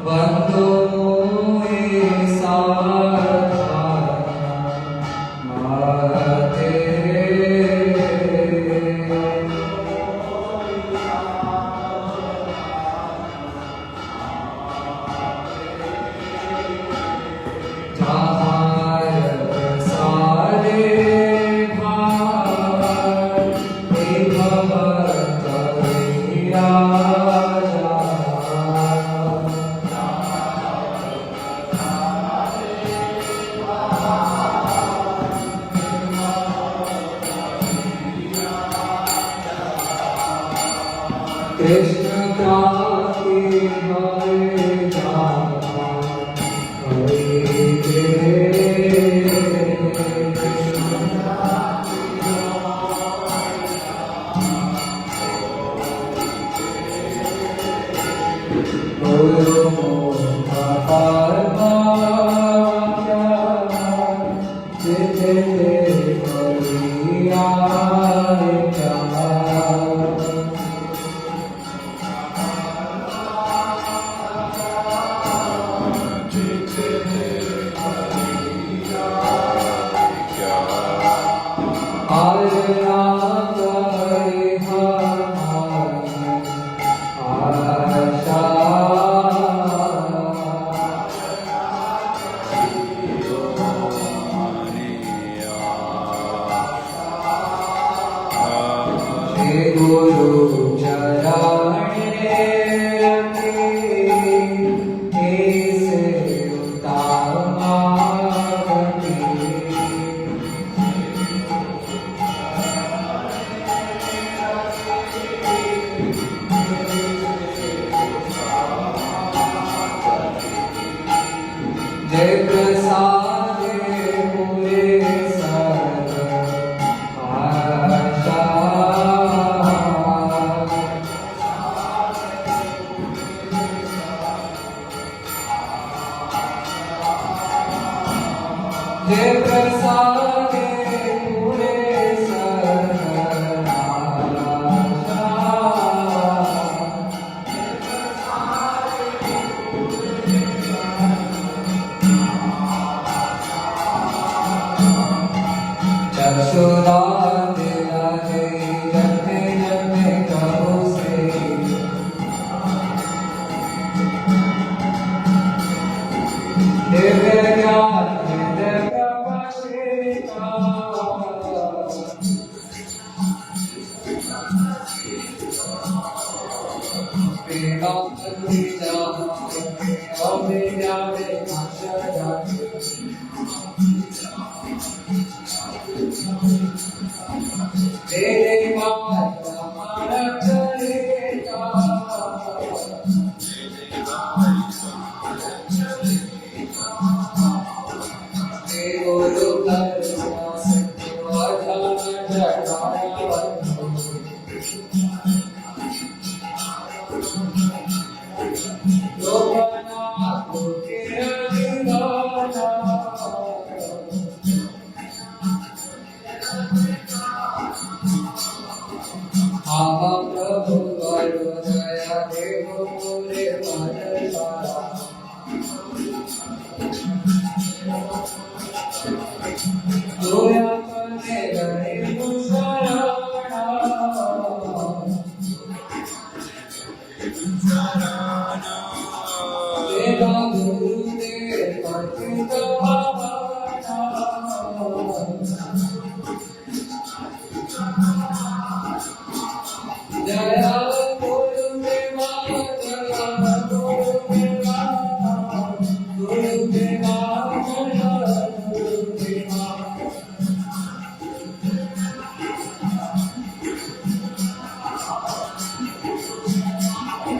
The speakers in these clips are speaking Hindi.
बंधु मोहे साधा माते कृष्ण क्रांति हरे जावा गुरु मोहा परमात्मा जिते हरिया गुरु चरणे जय प्रसाद पूरे सर्व आशा जय प्रसाद पूरे सर्व चक्षुरा तेरा है जन्मे जन्मे कहो से दिव्य ज्ञान हृदय प्रकाशिका वेदांत विद्या अविद्या विनाशया तेरे बात हमारा चलेगा तेरे गुरु करुणा से अजान जगाया लोकना को तेरा आवा प्रभु करो दया देव पूरे पारा दोया करने गए मुसराना तेरा गुरु देव पतित भावना जया गुरु देवा जया गुरु देवा गुरु देवा जया गुरु देवा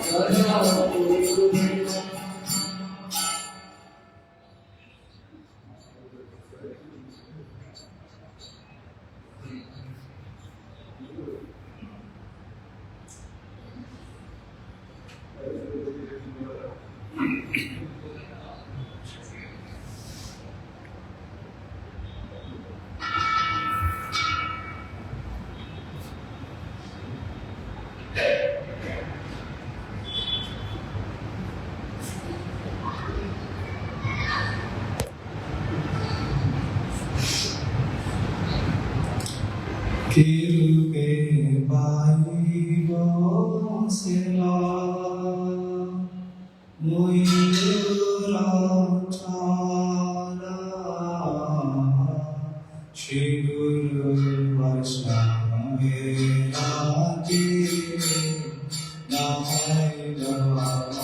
जया गुरु देवा Kiruke Paibo Sela Muira Chala Shri Guru Vaishnava Ki Namai Dhamma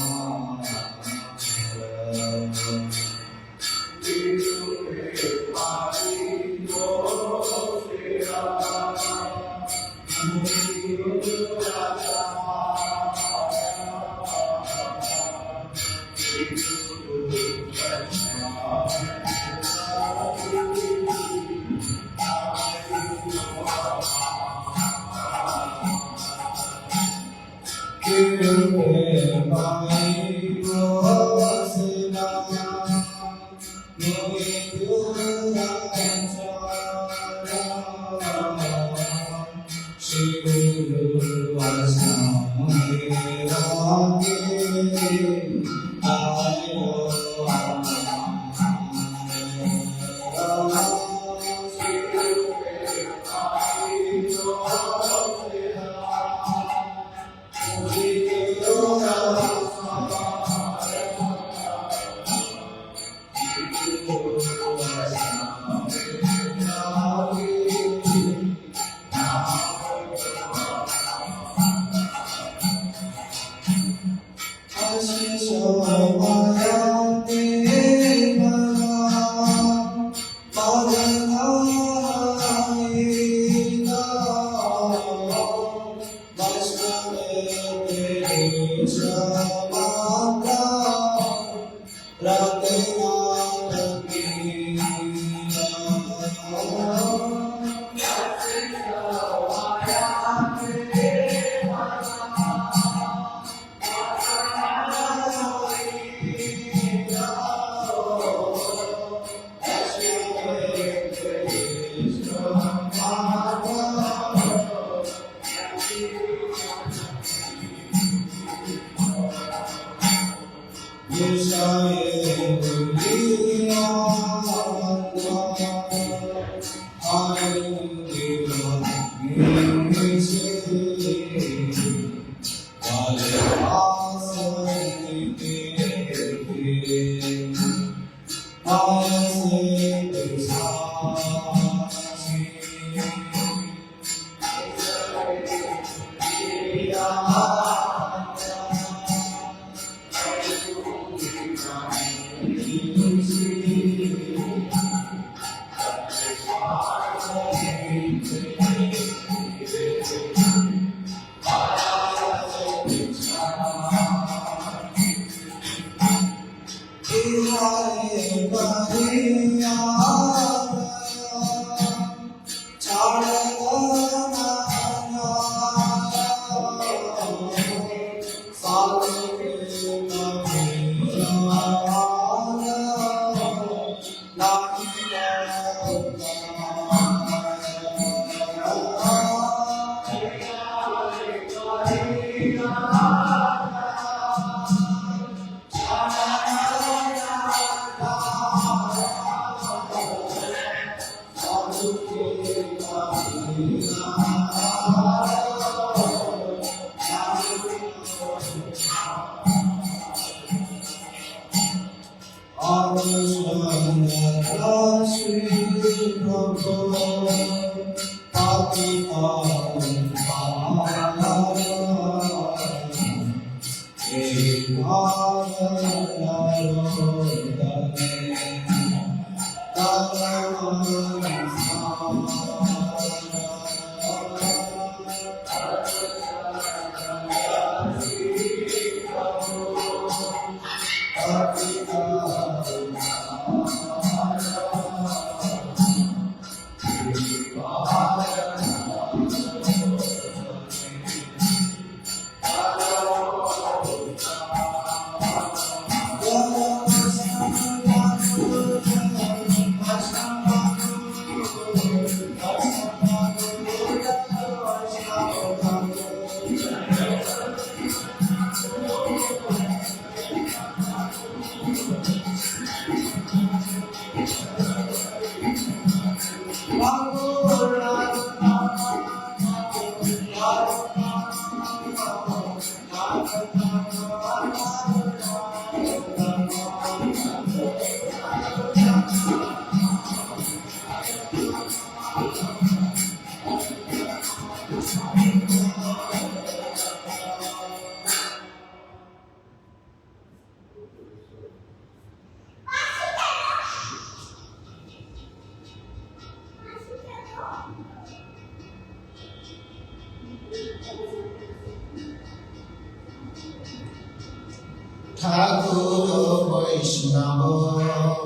ঠাকুর বৈষ্ণব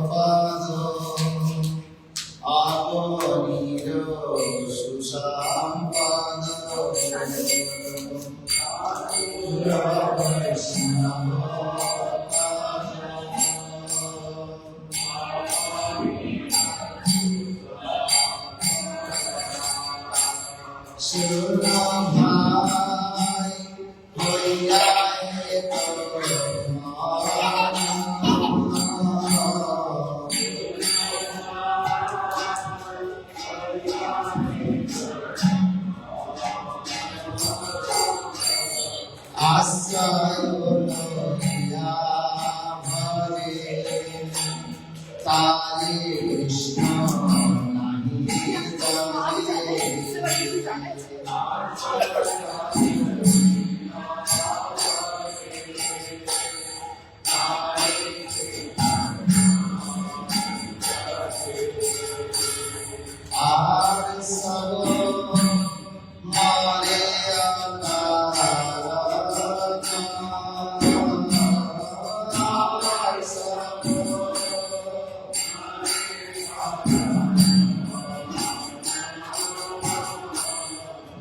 পাদ আপনির সুসম্পাদ ঠাকুর বৈষ্ণব পাদ সুনাম ভাই হইয়া আশ্রয় লইয়া ভরে তারে কৃষ্ণ নাহি তরে আর সব মারে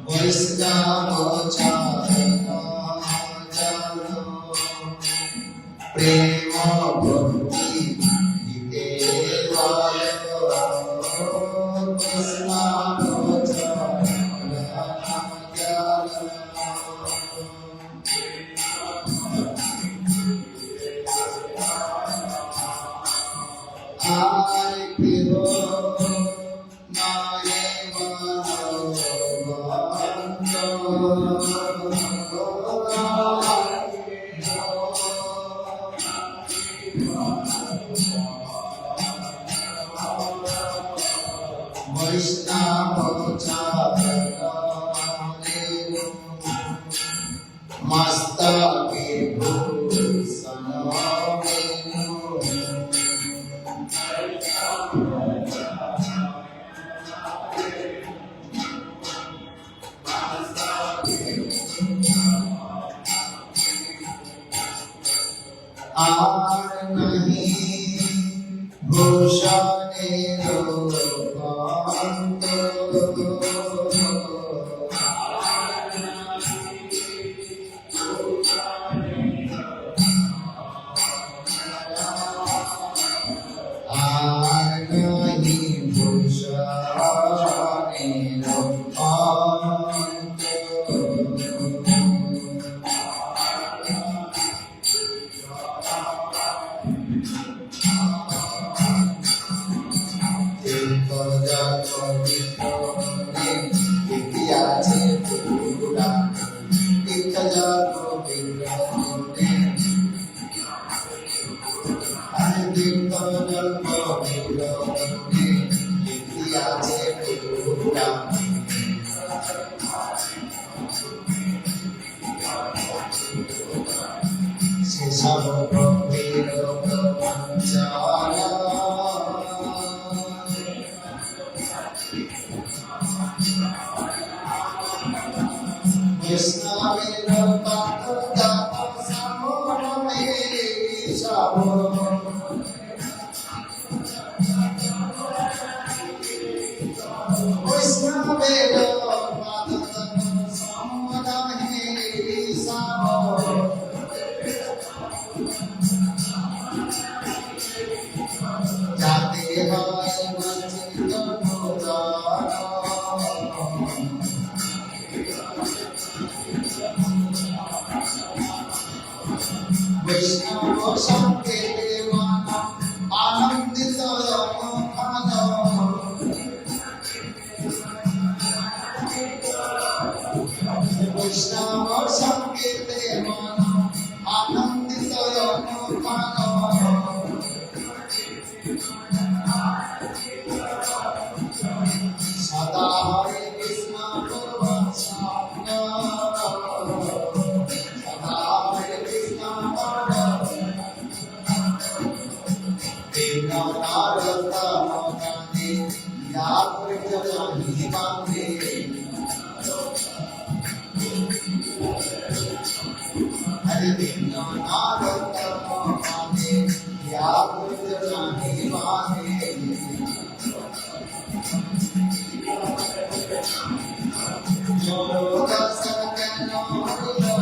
বৈষ্ণব প্রেম ভক্তি দিতে বৈষ্ণব আয় প্রিয় নারে বৈষ্ণব মস্তকে ভূষণ আর নাহি ভূষণের অন্ত আর নাহি ভূষণের অন্ত সেসব ভক্তির বৈষ্ণবের বৈষ্ণবের যাতে হয় বঞ্চিত বৈষ্ণব সংকেতে মান আনন্দিত অনুখান বৈষ্ণব সংকেতে মান আনন্দিত नारदाने या प्रजनाहि बांधे हरे दिनो नारदाने या प्रजनाहि बांधे जो दसकनो हरिलो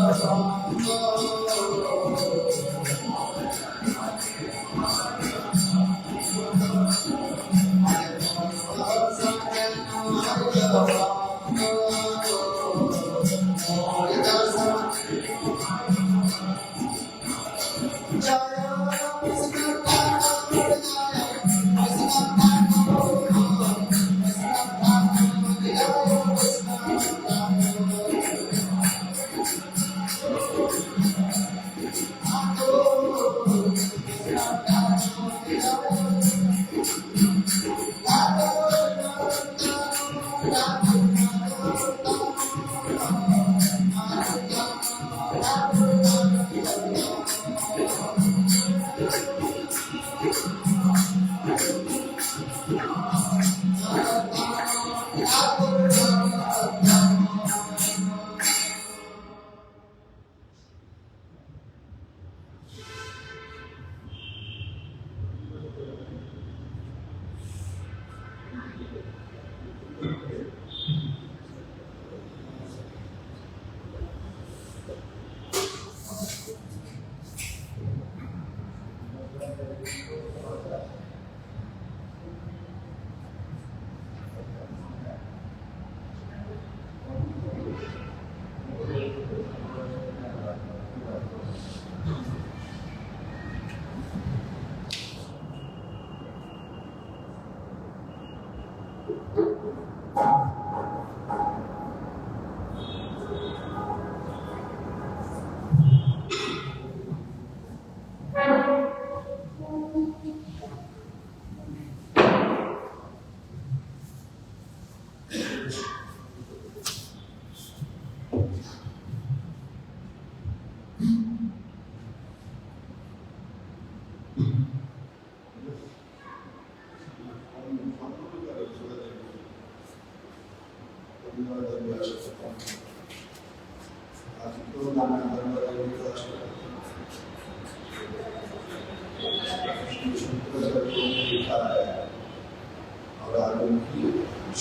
और आगे की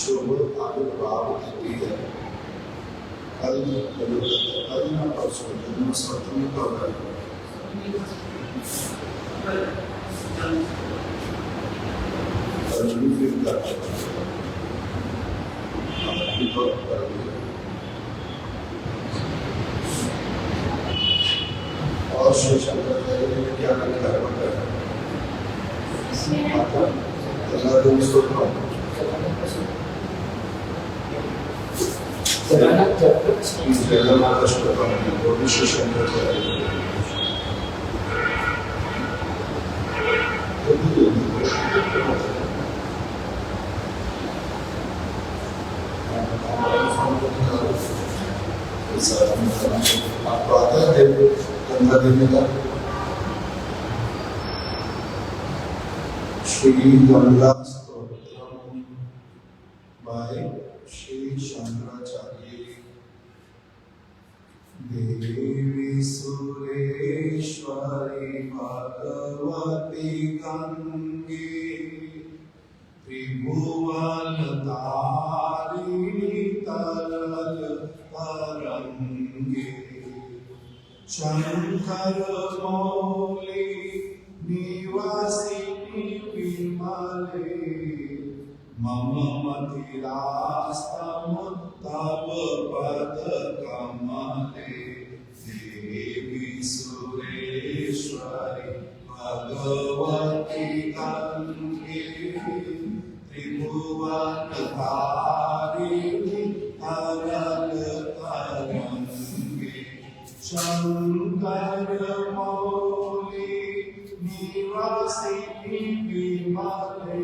शुभ आविर्भाव होती है। कल ना परसों जन्म सप्तमी का और श्री शंकराचार्य ने क्या लिखा है आपको आता है गंगा देने का श्री गंगा स्तोत्रम बाय श्री शंकराचार्य। देवी सुरेश्वरी भगवती गंगे त्रिभुवन तारिणी तरल तरंगे शंकर मौली निवासिनी विमले मम मतिरास्तम तव पद कमले। देवी सुरेश्वरी भगवती गंगे त्रिभुवन तारिणी तरल तरंगे शंकर मौली निवासिनी विमले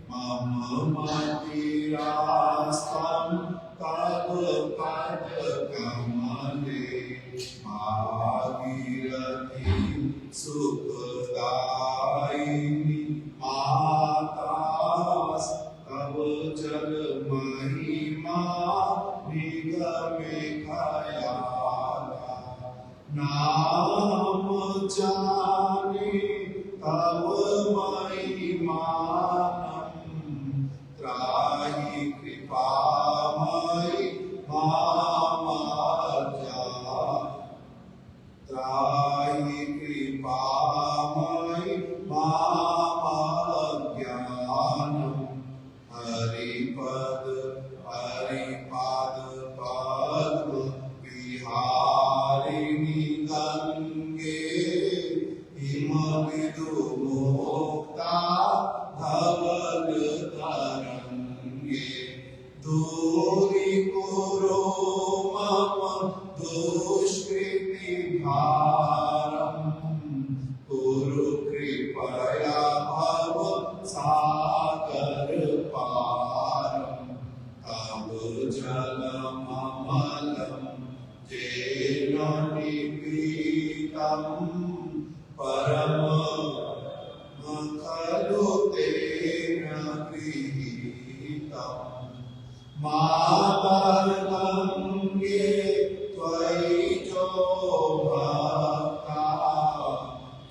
मम मतिरास्तम तव पद कमले। भागीरथी सुखदायिनी माँ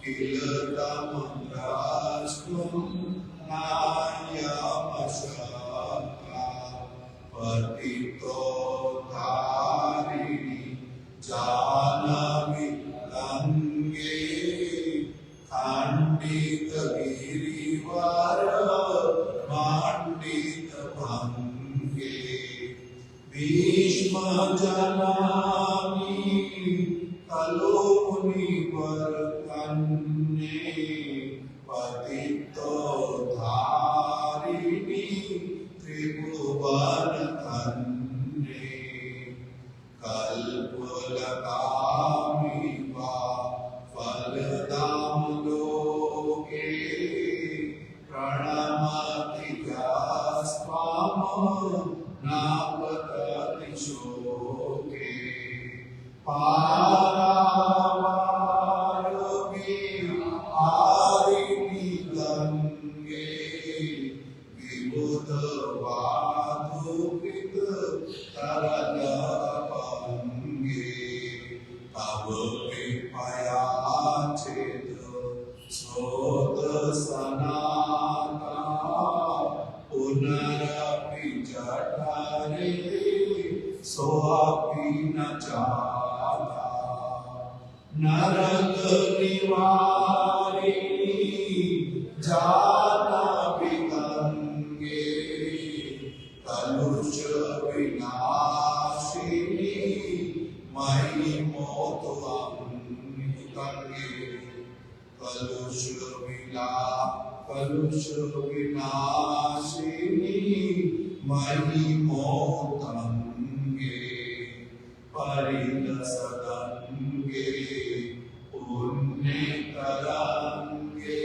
किलतमद्राष्टुं नायमशक्ता पतितो धारिणि जानमि लङ्गे खण्डित गिरिवर माण्डित भङ्गे भीष्म जनामि खलु मुनिवर्तन्ने पतितो धारिणि त्रिभुवन धन्ये कल्पलतामि वा फलदां लोके प्रणमति यस्त्वां नापतति शोके पारावारोऽपि हारिणि गङ्गे विबुधवाधुकृत तरलपङ्गे तव कृपया चेत् स्रोतसनाता पुनरपि जठरे सोऽपि न जाता नरक निवारिणि जाह्नवी गङ्गे कलुष विनाशिनी मयि मोतु गङ्गे कलुष विनाशिनी मयि मोतङ्गे परिलसगङ्गे पुण्यकरङ्गे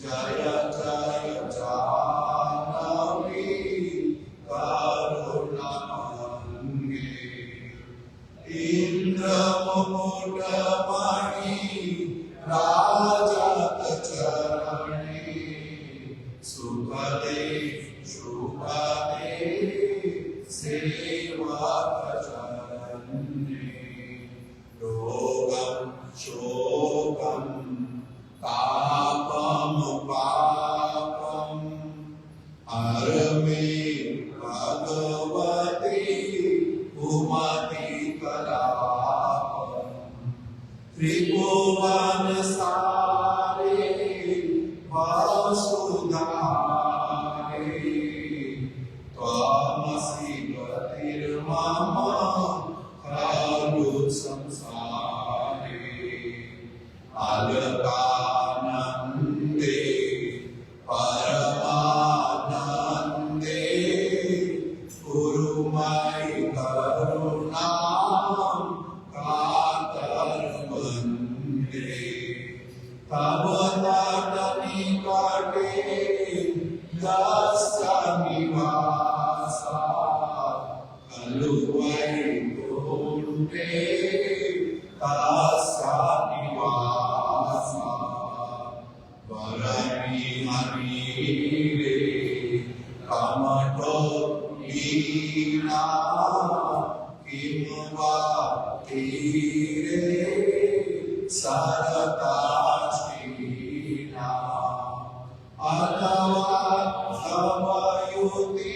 जय जय जाह्नवी करुणामङ्गे इन्द्रमुकुटमणि राजतचरणे सुखदे शुभदे सेवकचरणे रोगं शोकं तापं पापं हर मे भगवति उमति कलापम् त्रिभुवन सारे वसुधारे त्वमसि गतिर्मम खलु संसारे अलकानन्दे परमानन्दे कुरु मयि करुणां कातरवन्दे तव तटनिकटे यस्य निवासः खलु वैकुण्ठे तस्य निवासः वरनिहनीरे कमठो लीना किं वा तीरे सरताश्रीना अथवा समयुति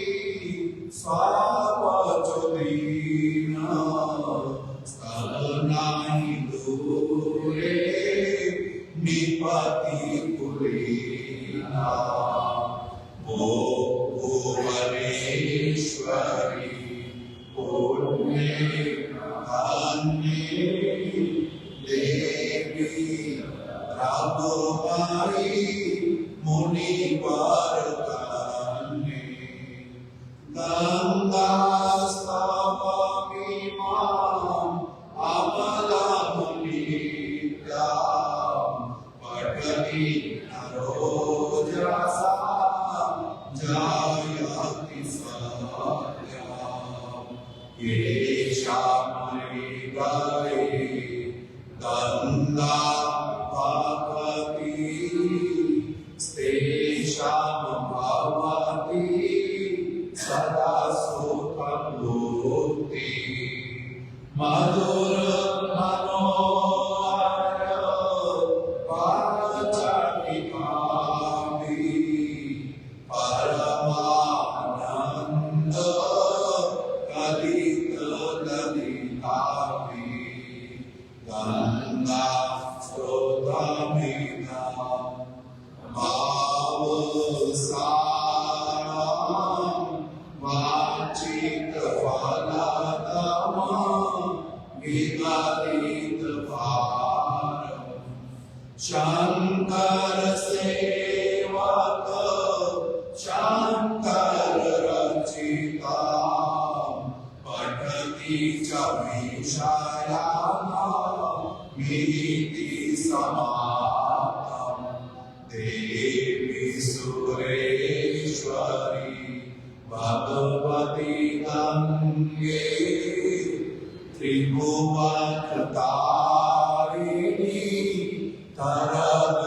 स्वापचोदीना स्थलनाहि दूरे निपति पुरीना ओ भुवनेश्वरी पुण्ये धन्ये देवी राघवाई मुनिवर्तने गङ्गास्तवमि माम् अमलामुनित्याम् पठति नरोजसा जायति सत्याम् येषामि गये गङ्गा भगवती तेषां भवति सदा सुखं भुक्ति मधुर मनोहर शंकर सेवक शंकर रचिता पठति च मीति समाप्तम् देवी सुरेश्वरी भगवती गंगे त्रिभुवनतारिणी तरंग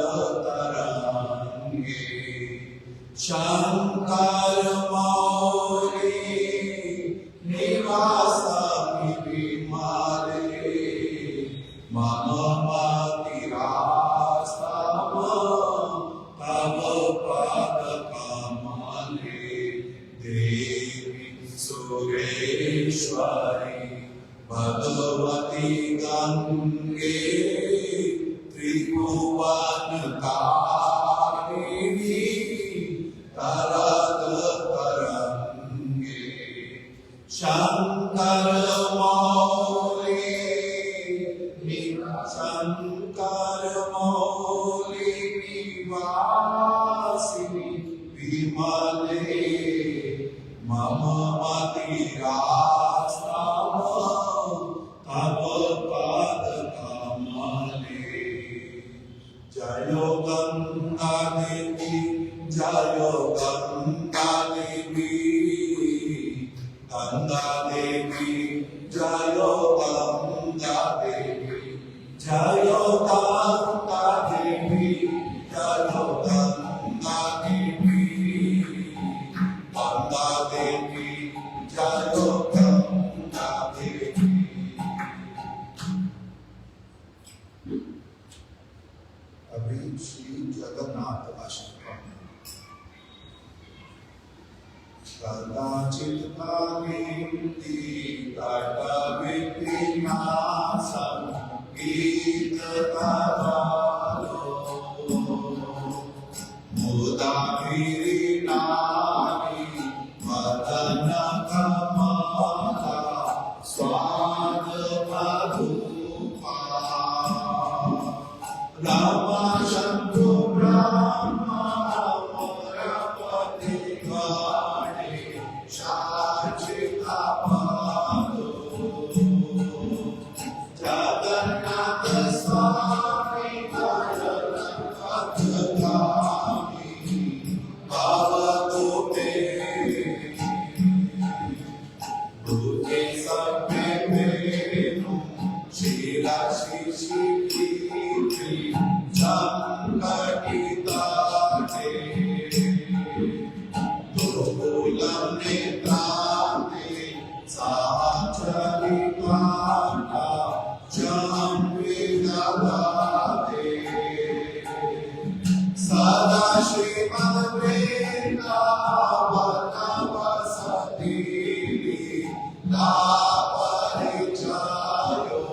तरंगे शंकर मौली निवास विमाले मम मतिरास्तम तव पद कमले देवी सुरेश्वरी भगवती गंगे त्रिभुवनतारिणी तरंग तरंगे शंकर मौली निवासिनी विमले मम मतिरास्तम तव पद कमले जयो गंगा देवी जयो गंगा देवी गंगा देवी जयो गंगा देवी जयो गंगा देवी जयो गंगा देवी गंगा देवी जयो गंगा देवी अभी श्री जगन्नाथ आश्रम कदाचित् कालिन्दी तटविपिनासं गीतकारो मुदा विरीणानि वदन कमला स्वाद मधुपा रामा शंभु ब्रह्मा अमरपति गणे शाचिता पादो जगन्नाथ स्वामी पथगामी भवतु मे भूते सभ्य वेणु शिरसि संकटिताते दुर्बुलं नेत्राते सहचरिताना जम्बिददाते सदा श्रीमद्वृन्दावनवसति लीलापरिचयो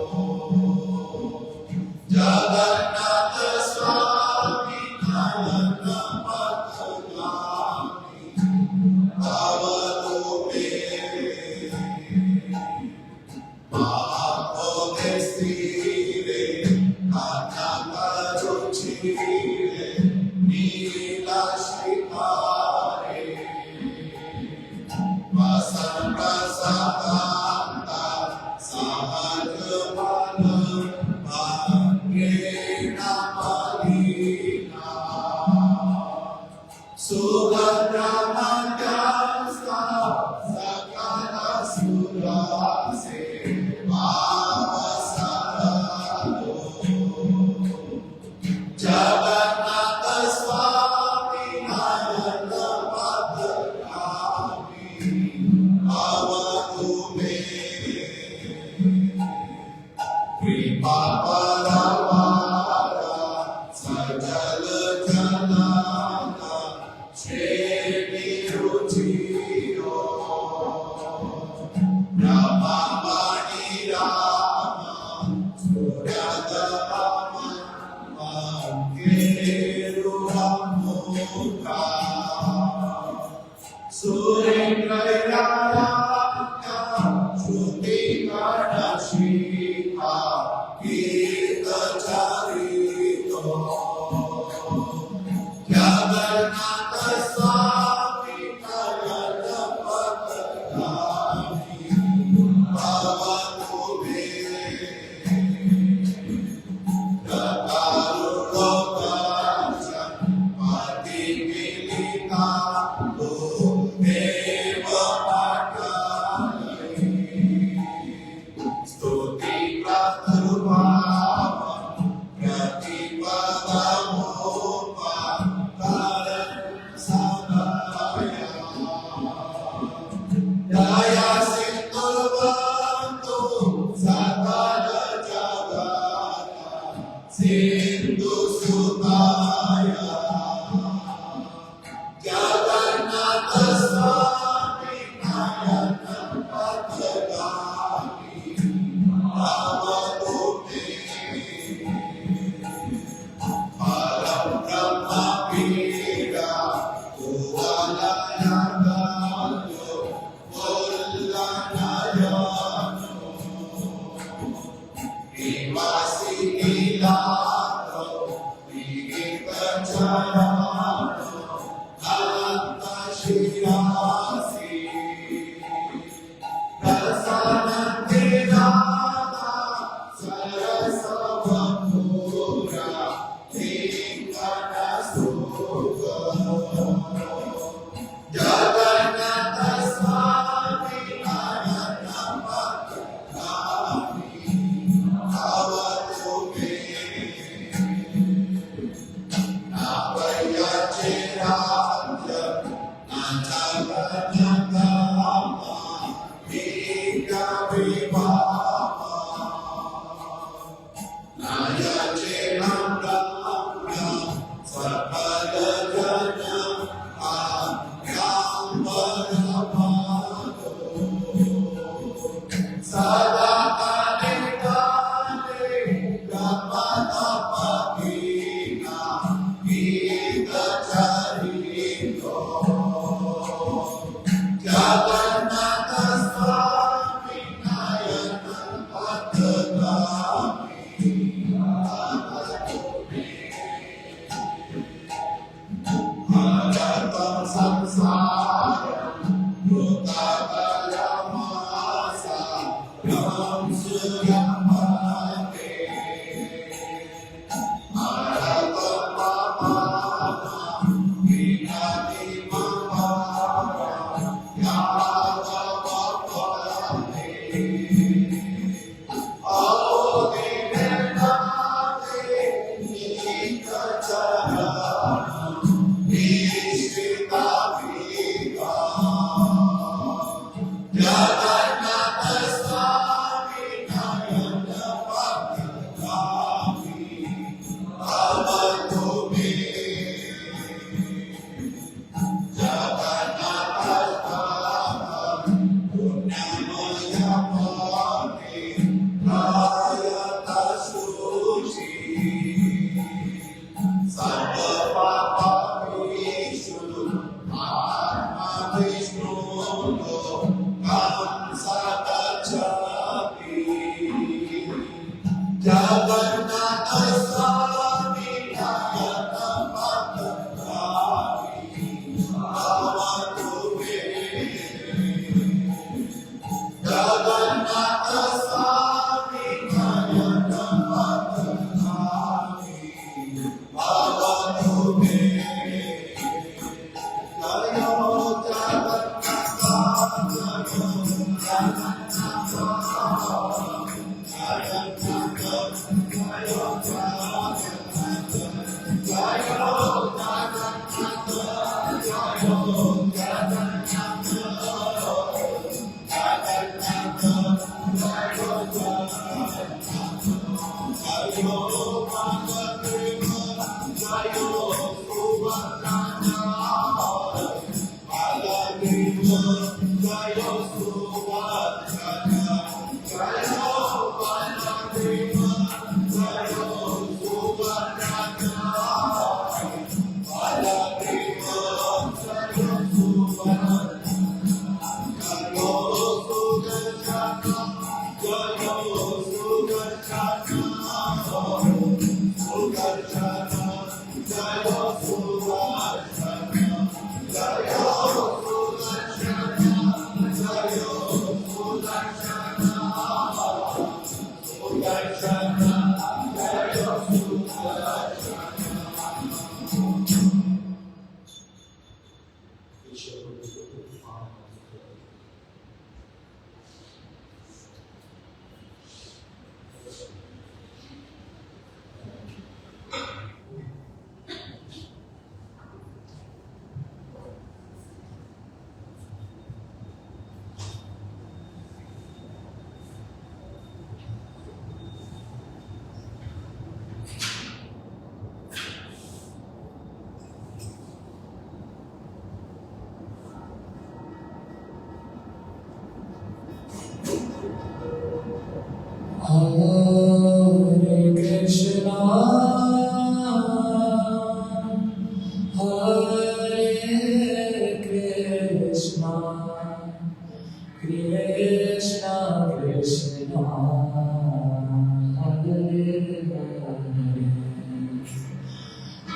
जगन्नाथ स्वामी नयनपथगामी भवतु मे महाभोगस्थिरे कनकरुचिरे नीलशिखारे वसन्तसकान्ता सहजवन सुगन्धमध्यस्था सकल सुरासे वावसरतो जगन्नाथ स्वामी नयनपथगामी भवतु मे कृपापरवारा सजल जनाना श्रेणिरुचिरो ब्रह्ममणि रामा सूर्यदमन केरुहमुखा सुरेन्द्रयारा श्रुति कर्णशिखा गीतचरितो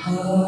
Hare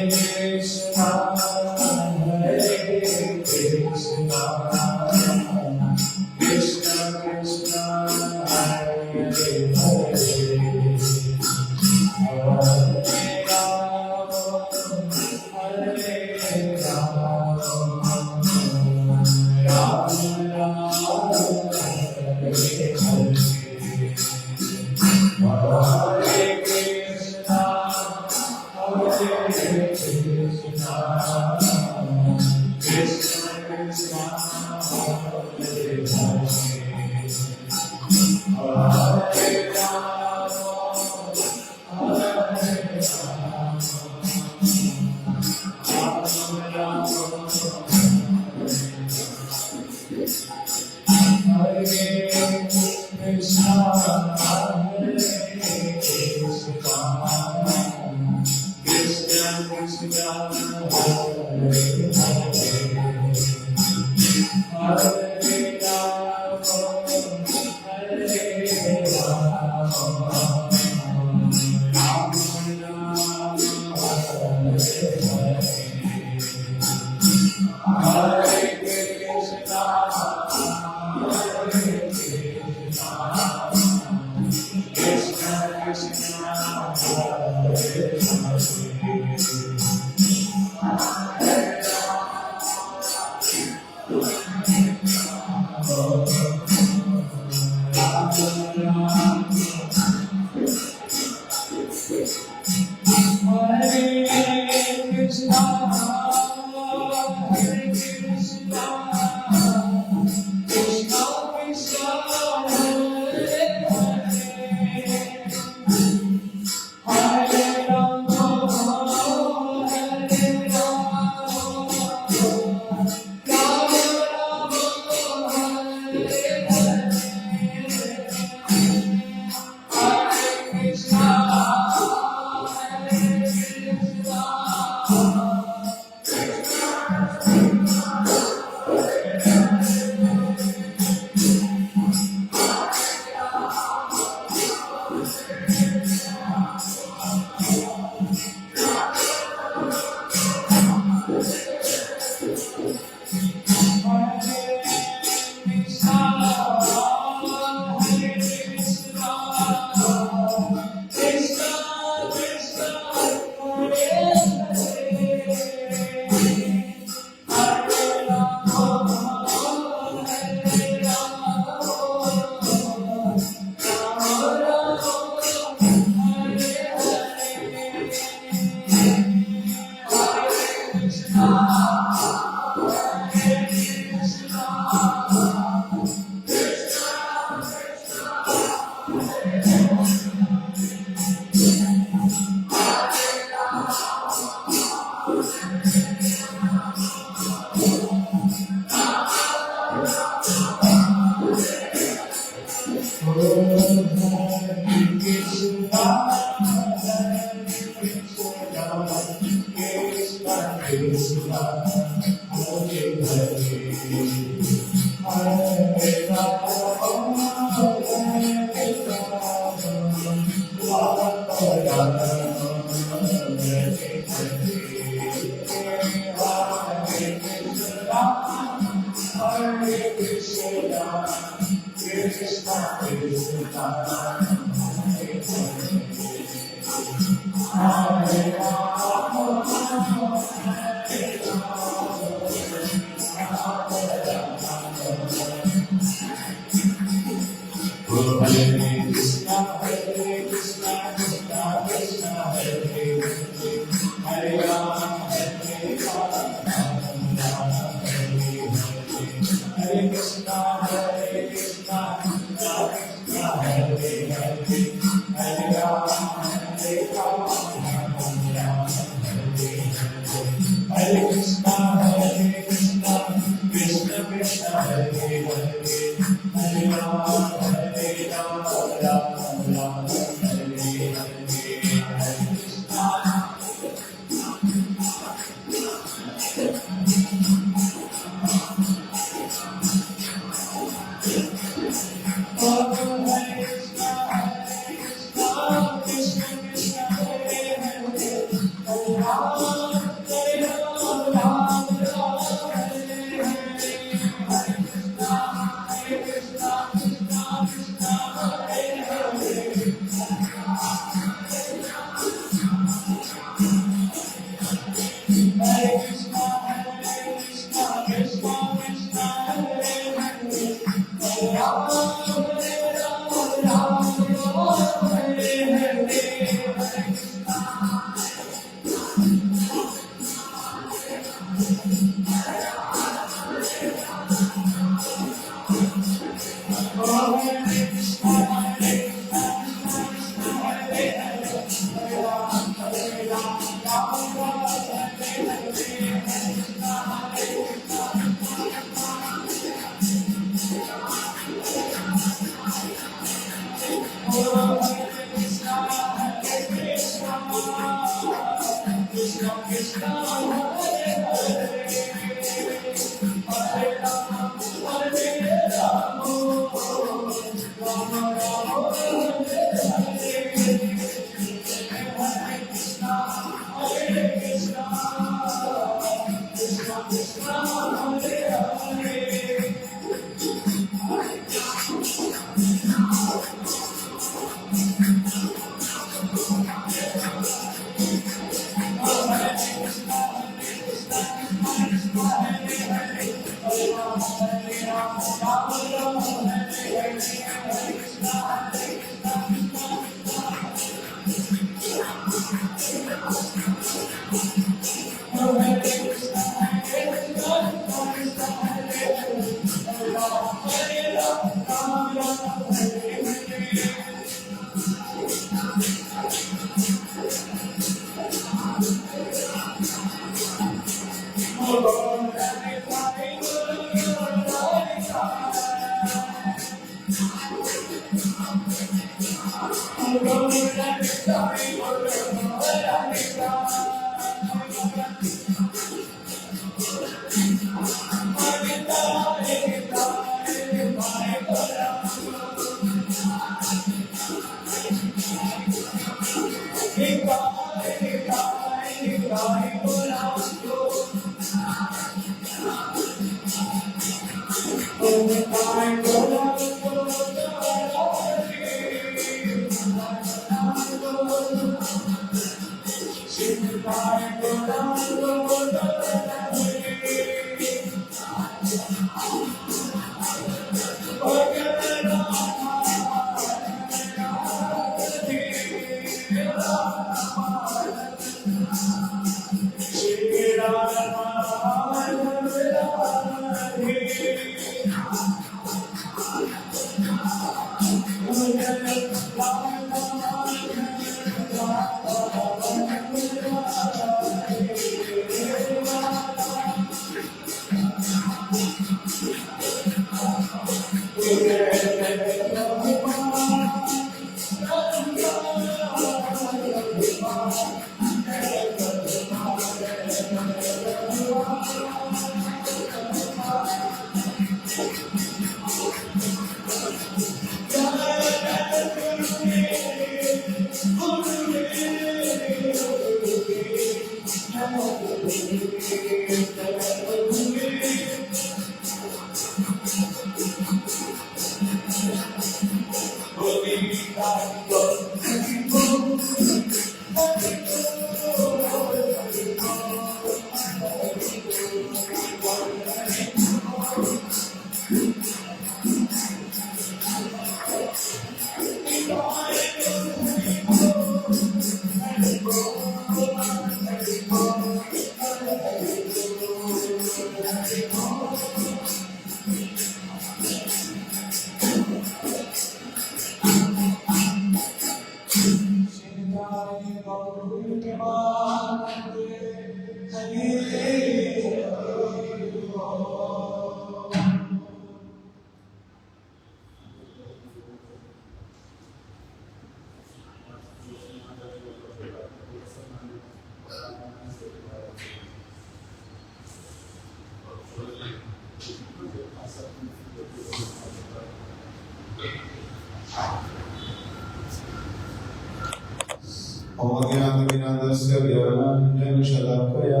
अज्ञानविनाशस्य ज्ञानाञ्जनशलाकया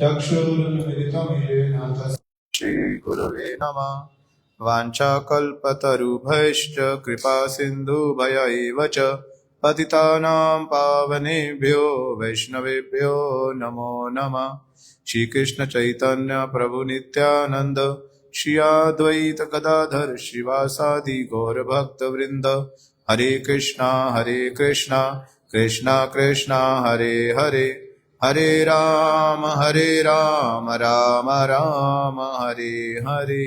चक्षुरुन्मिलितं येन तस्मै श्रीगुरवे नमः। वाञ्छाकल्पतरुभ्यश्च कृपासिन्धुभ्य एव च पतितानां पावनेभ्यो वैष्णवेभ्यो नमो नमः। श्रीकृष्ण चैतन्य प्रभु नित्यानंद श्री अद्वैत गदाधर श्रीवासादि गौरभक्तवृंद हरे कृष्णा कृष्णा कृष्णा हरे हरे हरे राम राम राम हरे हरे।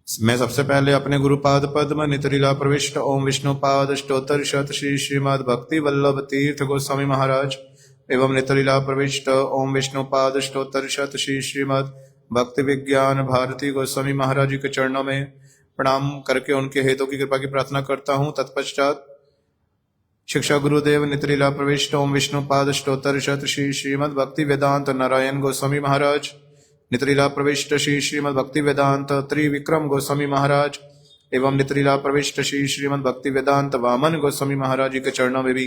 मैं सबसे पहले अपने गुरुपाद पद्म नितलीला प्रविष्ट ओम विष्णुपाद अष्टोत्तर शत श्री श्रीमद् भक्ति वल्लभ तीर्थ गोस्वामी महाराज एवं नितलीला प्रविष्ट ओम विष्णुपाद अष्टोत्तर शत श्री श्रीमद् भक्ति विज्ञान भारती गोस्वामी महाराज जी के चरणों में प्रणाम करके उनके हेतु की कृपा की प्रार्थना करता हूँ। तत्पश्चात शिक्षा गुरुदेव नितलीला प्रविष्ट ओम विष्णुपाद अष्टोत्तर शत श्री श्रीमद् भक्ति वेदांत नारायण गोस्वामी महाराज नितलीला प्रविष्ट श्री श्रीमद् भक्ति वेदांत त्रिविक्रम गोस्वामी महाराज एवं नितलीला प्रविष्ट श्री श्रीमद् भक्ति वेदांत वामन गोस्वामी महाराज जी के चरणों में भी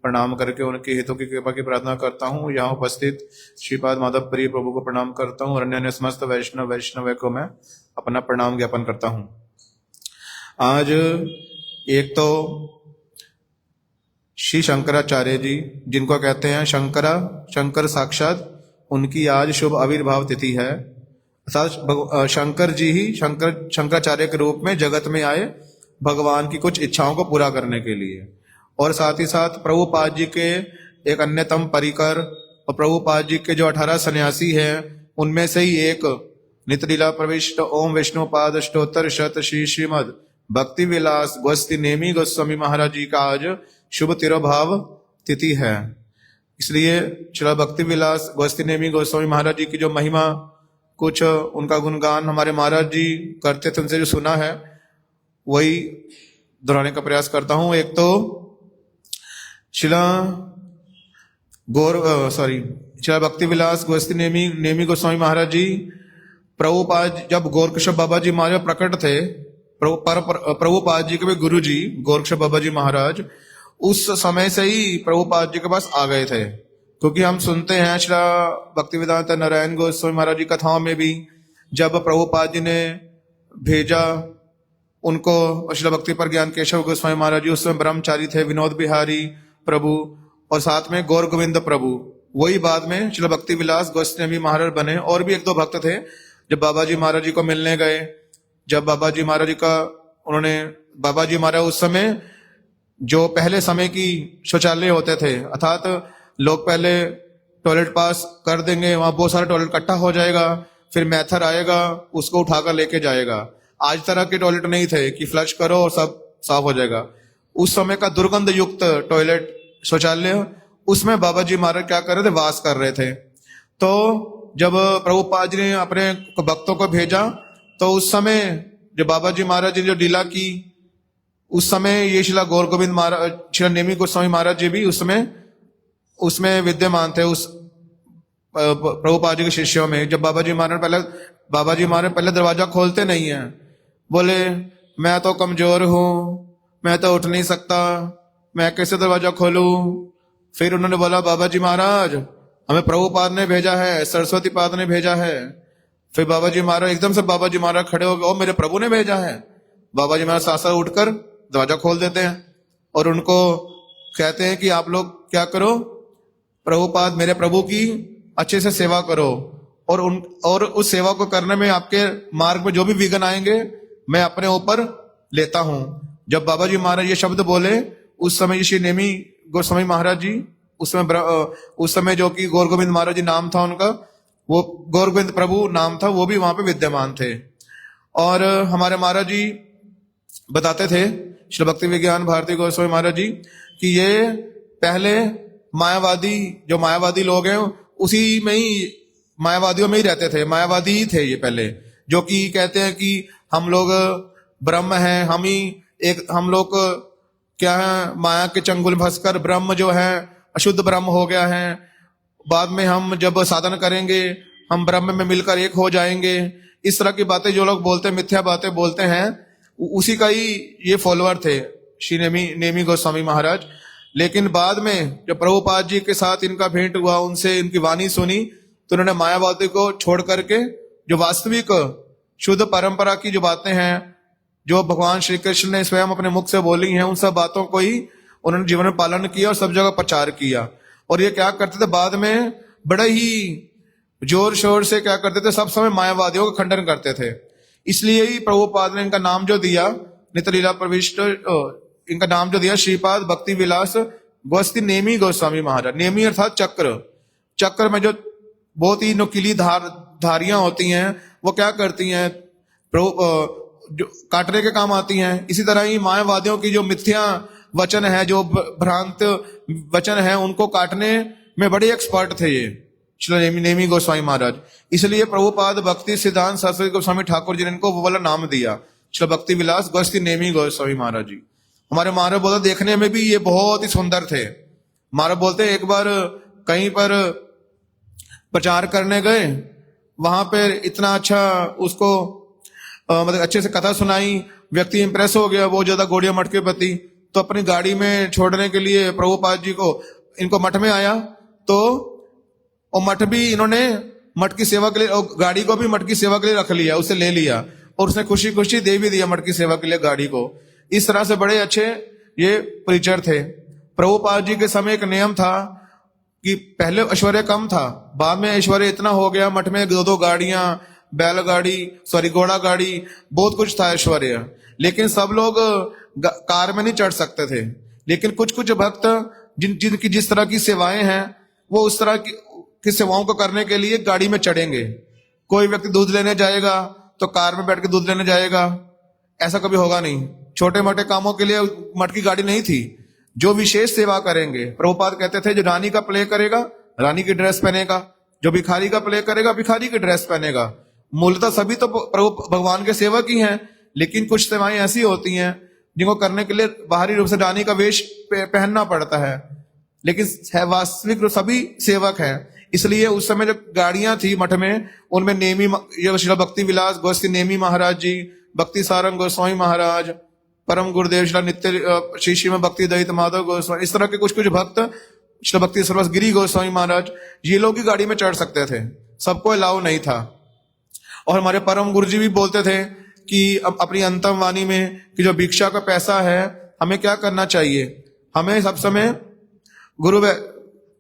प्रणाम करके उनके हितों की कृपा की प्रार्थना करता हूँ। यहाँ उपस्थित श्रीपाद माधव प्रिय प्रभु को प्रणाम करता हूँ और अन्य समस्त वैष्णव को मैं अपना प्रणाम ज्ञापन करता हूँ। आज एक तो श्री शंकराचार्य जी जिनको कहते हैं शंकर साक्षात, उनकी आज शुभ आविर्भाव तिथि है। अर्थात शंकर जी ही शंकराचार्य के रूप में जगत में आए भगवान की कुछ इच्छाओं को पूरा करने के लिए, और साथ ही साथ प्रभुपाद जी के एक अन्यतम परिकर और प्रभुपाद जी के जो 18 सन्यासी हैं उनमें से ही एक नितलीला प्रविष्ट ओम विष्णुपाद अष्टोत्तर शत श्री श्रीमद् भक्ति विलास गोस्ती नेमी गोस्वामी महाराज जी का आज शुभ तिरोभाव तिथि है। इसलिए श्री भक्ति विलास गोस्ती नेमी गोस्वामी महाराज जी की जो महिमा, कुछ उनका गुणगान हमारे महाराज जी करते थे, उनसे जो सुना है वही दोहराने का प्रयास करता हूं। एक तो शिला भक्ति विलास गोस्ती नेमी गोस्वामी महाराज जी प्रभुपाद जब गोरक्ष बाबा जी महाराज प्रकट थे, प्रभुपाद जी के भी गुरु जी गोरक्ष बाबा जी महाराज उस समय से ही प्रभुपाद जी के पास आ गए थे। क्योंकि हम सुनते हैं श्री भक्ति वेदांत नारायण गोस्वामी महाराज जी कथाओं में भी जब प्रभुपाद जी ने भेजा उनको, श्री भक्ति पर ज्ञान केशव गोस्वामी महाराज जी उस समय ब्रह्मचारी थे, विनोद बिहारी प्रभु और साथ में गौर गोविंद प्रभु, वही बाद में श्री भक्ति विलास गोस्वामी महाराज बने। और भी एक दो भक्त थे जब बाबा जी महाराज जी को मिलने गए, जब बाबा जी महाराज जी का बाबा जी महाराज उस समय जो पहले समय की शौचालय होते थे, अर्थात लोग पहले टॉयलेट पास कर देंगे, वहां बहुत सारा टॉयलेट इकट्ठा हो जाएगा, फिर मैथर आएगा उसको उठाकर लेके जाएगा। आज तरह के टॉयलेट नहीं थे कि फ्लश करो और सब साफ हो जाएगा। उस समय का दुर्गंध युक्त टॉयलेट शौचालय, उसमें बाबा जी महाराज क्या कर रहे थे, वास कर रहे थे। तो जब प्रभुपाद जी ने अपने भक्तों को भेजा तो उस समय जो बाबा जी महाराज जी ने जो लीला की, उस समय ये शिला गौर गोविंद महाराज, शिला नेमी गोस्वामी महाराज जी भी उसमें विद्यमान थे, उस प्रभुपाद जी के शिष्यों में। जब बाबा जी महाराज पहले दरवाजा खोलते नहीं है, बोले मैं तो कमजोर हूं, मैं तो उठ नहीं सकता, मैं कैसे दरवाजा खोलूं। फिर उन्होंने बोला बाबा जी महाराज हमें प्रभुपाद ने भेजा है, सरस्वती पाद ने भेजा है। फिर बाबा जी महाराज एकदम से बाबा जी महाराज खड़े हो गए, ओ मेरे प्रभु ने भेजा है। बाबा जी महाराज साथ साथ उठकर दरवाजा खोल देते हैं और उनको कहते हैं कि आप लोग क्या करो, प्रभुपाद मेरे प्रभु की अच्छे से सेवा करो और उस सेवा को करने में आपके मार्ग में जो भी विघ्न आएंगे मैं अपने ऊपर लेता हूं। जब बाबा जी महाराज ये शब्द बोले उस समय श्री नेमी गोस्वामी महाराज जी उस समय जो कि गौर गोविंद महाराज जी नाम था उनका, वो गौर गोविंद प्रभु नाम था, वो भी वहां पे विद्यमान थे। और हमारे महाराज जी बताते थे श्री भक्ति विज्ञान भारती गोस्वामी महाराज जी कि ये पहले मायावादी लोग हैं उसी में ही मायावादियों में ही रहते थे, मायावादी ही थे ये पहले, जो कि कहते हैं कि हम लोग ब्रह्म हैं, हम लोग क्या है माया के चंगुल फंसकर ब्रह्म जो है अशुद्ध ब्रह्म हो गया है, बाद में हम जब साधन करेंगे हम ब्रह्म में मिलकर एक हो जाएंगे। इस तरह की बातें जो लोग बोलते हैं, मिथ्या बातें बोलते हैं, उसी का ही ये फॉलोअर थे श्री नेमी गोस्वामी महाराज। लेकिन बाद में जब प्रभुपाद जी के साथ इनका भेंट हुआ, उनसे इनकी वाणी सुनी, तो उन्होंने मायावादी को छोड़ करके जो वास्तविक शुद्ध परंपरा की जो बातें हैं, जो भगवान श्री कृष्ण ने स्वयं अपने मुख से बोली हैं, उन सब बातों को ही उन्होंने जीवन में पालन किया और सब जगह प्रचार किया। और ये क्या करते थे, बाद में बड़े ही जोर शोर से क्या करते थे, सब समय मायावादियों का खंडन करते थे। इसलिए ही प्रभुपाद ने इनका नाम जो दिया, नित्य लीला प्रविष्ट, इनका नाम जो दिया श्रीपाद भक्ति विलास गोस्ती नेमी गोस्वामी महाराज। नेमी अर्थात चक्र में जो बहुत ही नुकीली धारियां होती हैं, वो क्या करती हैं, जो काटने के काम आती हैं। इसी तरह ही मायावादियों की जो मिथ्या वचन है, जो भ्रांत वचन है, उनको काटने में बड़े एक्सपर्ट थे ये श्री नेमी गोस्वामी महाराज। इसलिए प्रभुपाद भक्ति सिद्धांत सरस्वती गोस्वामी ठाकुर जी ने इनको वो वाला नाम दिया, श्री भक्ति विलास गोस्ती नेमी गोस्वामी महाराज जी। हमारे महाराज बोलते देखने में भी ये बहुत ही सुंदर थे। महाराज बोलते एक बार कहीं पर प्रचार करने गए, वहां पर इतना अच्छा उसको मतलब अच्छे से कथा सुनाई, व्यक्ति इंप्रेस हो गया, बहुत ज्यादा गौड़िया मठ के प्रति। तो अपनी गाड़ी में छोड़ने के लिए प्रभुपाद जी को इनको मठ में आया, तो और मठ भी इन्होंने मठ की सेवा के लिए, और गाड़ी को भी मठ की सेवा के लिए रख लिया, उसे ले लिया और उसने खुशी खुशी दे भी दिया मठ की सेवा के लिए गाड़ी को। इस तरह से बड़े अच्छे ये प्रीचर थे। प्रभुपाद जी के समय एक नियम था कि पहले ऐश्वर्य कम था, बाद में ऐश्वर्य इतना हो गया, मठ में 2-2 गाड़ियां, बैलगाड़ी घोड़ा गाड़ी, बहुत कुछ था ऐश्वर्य। लेकिन सब लोग कार में नहीं चढ़ सकते थे। लेकिन कुछ भक्त जिनकी जिस तरह की सेवाएं हैं, वो उस तरह की सेवाओं को करने के लिए गाड़ी में चढ़ेंगे। कोई व्यक्ति दूध लेने जाएगा तो कार में बैठ के दूध लेने जाएगा, ऐसा कभी होगा नहीं। छोटे मोटे कामों के लिए मठ की गाड़ी नहीं थी। जो विशेष सेवा करेंगे, प्रभुपाद कहते थे जो रानी का प्ले करेगा रानी की ड्रेस पहनेगा, जो भिखारी का प्ले करेगा भिखारी की ड्रेस पहनेगा। मूलतः सभी तो प्रभु भगवान के सेवक ही हैं, लेकिन कुछ सेवाएं ऐसी होती हैं जिनको करने के लिए बाहरी रूप से रानी का वेश पहनना पड़ता है, लेकिन वास्तविक रूप सभी सेवक हैं। इसलिए उस समय जब गाड़ियां थी मठ में, उनमें नेमी श्री भक्ति विलास गोस्ती नेमी महाराज जी, भक्ति सारंग गोस्वामी महाराज, परम गुरुदेव श्री नित्य श्री में भक्ति दयित माधव गोस्वामी, इस तरह के कुछ भक्त श्री भक्ति सर्वस गिरी गोस्वामी महाराज, ये लोग ही गाड़ी में चढ़ सकते थे, सबको अलाउ नहीं था। और हमारे परम गुरु जी भी बोलते थे कि अपनी अंतम वाणी में कि जो भिक्षा का पैसा है हमें क्या करना चाहिए, हमें सब समय गुरु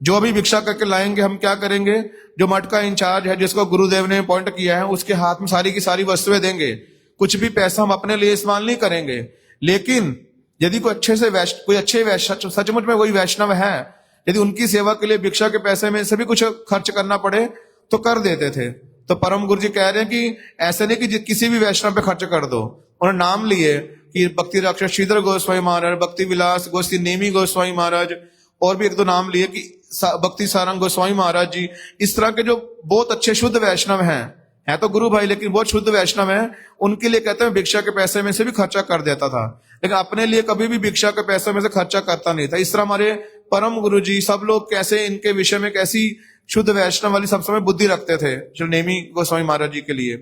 जो भी भिक्षा करके लाएंगे हम क्या करेंगे, जो मठ का इंचार्ज है जिसको गुरुदेव ने अपॉइंट किया है उसके हाथ में सारी की सारी वस्तुएं देंगे। कुछ भी पैसा हम अपने लिए इस्तेमाल नहीं करेंगे। लेकिन यदि कोई अच्छे वैष्णव सचमुच में कोई वैष्णव है, यदि उनकी सेवा के लिए भिक्षा के पैसे में से भी कुछ खर्च करना पड़े तो कर देते थे। तो परम गुरु जी कह रहे हैं कि ऐसे नहीं कि किसी भी वैष्णव पे खर्च कर दो। उन्होंने नाम लिए कि भक्ति रक्षक श्रीधर गोस्वामी महाराज, भक्ति विलास गोस्ती नेमी गोस्वामी महाराज, और भी 1-2 नाम लिए कि भक्ति सारंग गोस्वामी महाराज जी। इस तरह के जो बहुत अच्छे शुद्ध वैष्णव हैं तो गुरु भाई, लेकिन बहुत शुद्ध वैष्णव हैं, उनके लिए कहते हैं भिक्षा के पैसे में से भी खर्चा कर देता था, लेकिन अपने लिए कभी भी भिक्षा के पैसे में से खर्चा करता नहीं था। इस तरह हमारे परम गुरु जी सब लोग कैसे इनके विषय में कैसी शुद्ध वैष्णव वाली सब समय बुद्धि रखते थे श्री नेमी गोस्वामी महाराज जी के लिए।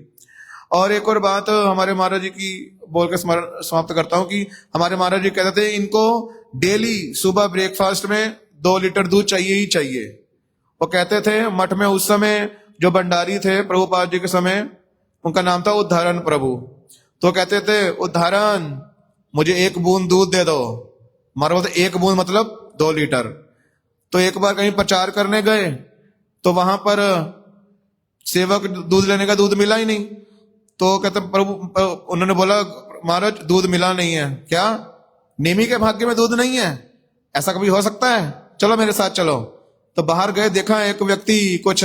और एक और बात हमारे महाराज जी की बोल के समाप्त करता हूं कि हमारे महाराज जी कहते थे इनको डेली सुबह ब्रेकफास्ट में 2 लीटर दूध चाहिए ही चाहिए। वो कहते थे मठ में उस समय जो भंडारी थे प्रभुपाद जी के समय, उनका नाम था उद्धारण प्रभु। तो कहते थे उद्धारण मुझे 1 बूंद दूध दे दो। हमारा बोलते 1 बूंद मतलब 2 लीटर। तो एक बार कहीं प्रचार करने गए तो वहां पर सेवक दूध लेने का दूध मिला ही नहीं। तो कहते प्रभु, उन्होंने बोला महाराज दूध मिला नहीं है। क्या नेमी के भाग्य में दूध नहीं है? ऐसा कभी हो सकता है? चलो मेरे साथ चलो। तो बाहर गए, देखा एक व्यक्ति कुछ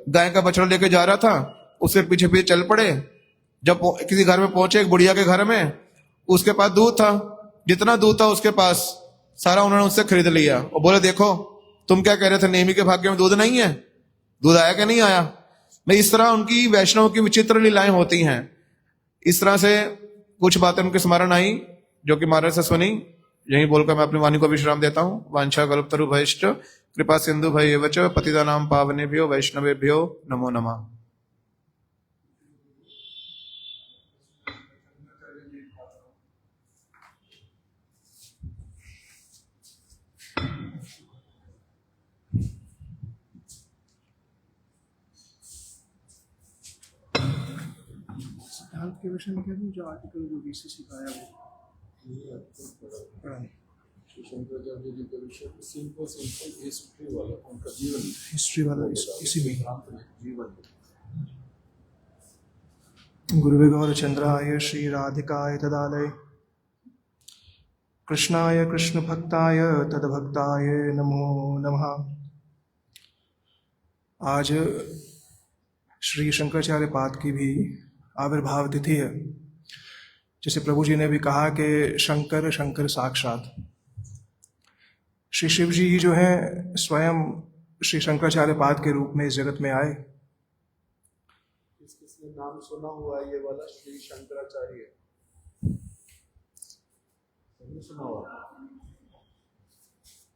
गाय का बछड़ा लेके जा रहा था, उसके पीछे पीछे चल पड़े। जब किसी घर में पहुंचे, एक बुढ़िया के घर में, उसके पास दूध था, जितना दूध था उसके पास सारा उन्होंने उससे खरीद लिया और बोले देखो तुम क्या कह रहे थे नेमी के भाग्य में दूध नहीं है, दूध आया कि नहीं आया। मैं इस तरह उनकी वैष्णव की विचित्र लीलाएं होती हैं। इस तरह से कुछ बातें उनके स्मरण आई जो कि महाराज से सुनी। यही बोलकर मैं अपनी वाणी को विश्राम देता हूँ। वांछा कल्पतरु भयश्च कृपा सिंधु भयेवच पतितानां पावनेभ्यो वैष्णवेभ्यो नमो नमः। सिद्धांत के विषय में कह दूं जो आर्टिकल जो बीसीसी का आया वो शंकराचार्य जी का विषय सिंपल हिस्ट्री वाला उनका जीवन, हिस्ट्री वाला इसी में जीवन। गुरुवे गौरचंद्राय श्री राधिकाय तदालय कृष्णाय कृष्ण भक्ताय तदभक्ताय नमो नमः। आज श्री शंकराचार्य पाद की भी आविर्भाव तिथि है। जैसे प्रभु जी ने भी कहा कि शंकर शंकर साक्षात श्री शिव जी जो है स्वयं श्री शंकराचार्य पाद के रूप में इस जगत में आए। किसने नाम सुना हुआ है ये वाला श्री शंकराचार्य? आपने सुना हुआ?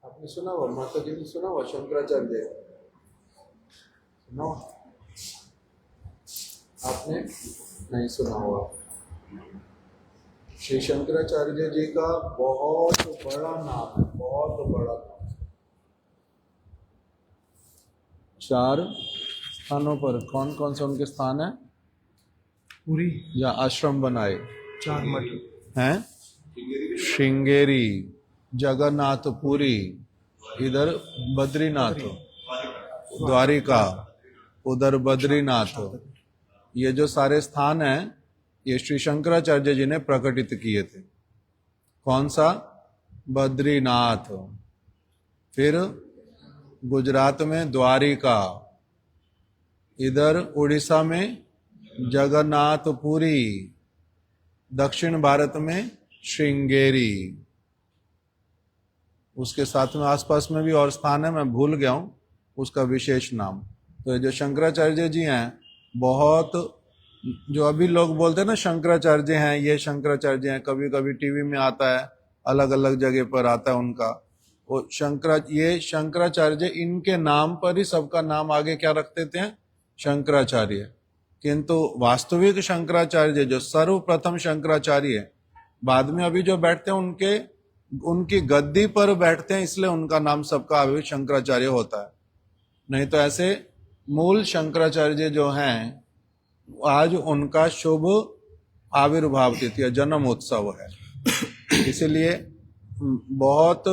आपने सुना हुआ? माता जी ने सुना हुआ शंकराचार्य? सुना हुआ? आपने नहीं सुना हुआ? श्री शंकराचार्य जी का बहुत बड़ा नाम है, बहुत बड़ा नाम। 4 स्थानों पर कौन कौन से उनके स्थान है? पूरी या आश्रम बनाए 4 मठ हैं? श्रृंगेरी, जगन्नाथपुरी, इधर बद्रीनाथ, द्वारिका, उधर बद्रीनाथ। ये जो सारे स्थान हैं ये श्री शंकराचार्य जी ने प्रकटित किए थे। कौन सा? बद्रीनाथ, फिर गुजरात में द्वारिका, इधर उड़ीसा में जगन्नाथपुरी, दक्षिण भारत में श्रृंगेरी। उसके साथ में आसपास में भी और स्थान है, मैं भूल गया हूं उसका विशेष नाम। तो ये जो शंकराचार्य जी हैं, बहुत जो अभी लोग बोलते हैं ना शंकराचार्य हैं, ये शंकराचार्य हैं, कभी कभी टीवी में आता है, अलग अलग जगह पर आता है उनका वो ये शंकराचार्य, इनके नाम पर ही सबका नाम आगे क्या रख देते हैं? शंकराचार्य। किंतु वास्तविक शंकराचार्य जो सर्वप्रथम शंकराचार्य, बाद में अभी जो बैठते हैं उनकी गद्दी पर बैठते हैं, इसलिए उनका नाम सबका अभी शंकराचार्य होता है। नहीं तो ऐसे मूल शंकराचार्य जो हैं आज उनका शुभ आविर्भाव तिथि, जन्म उत्सव है, इसीलिए बहुत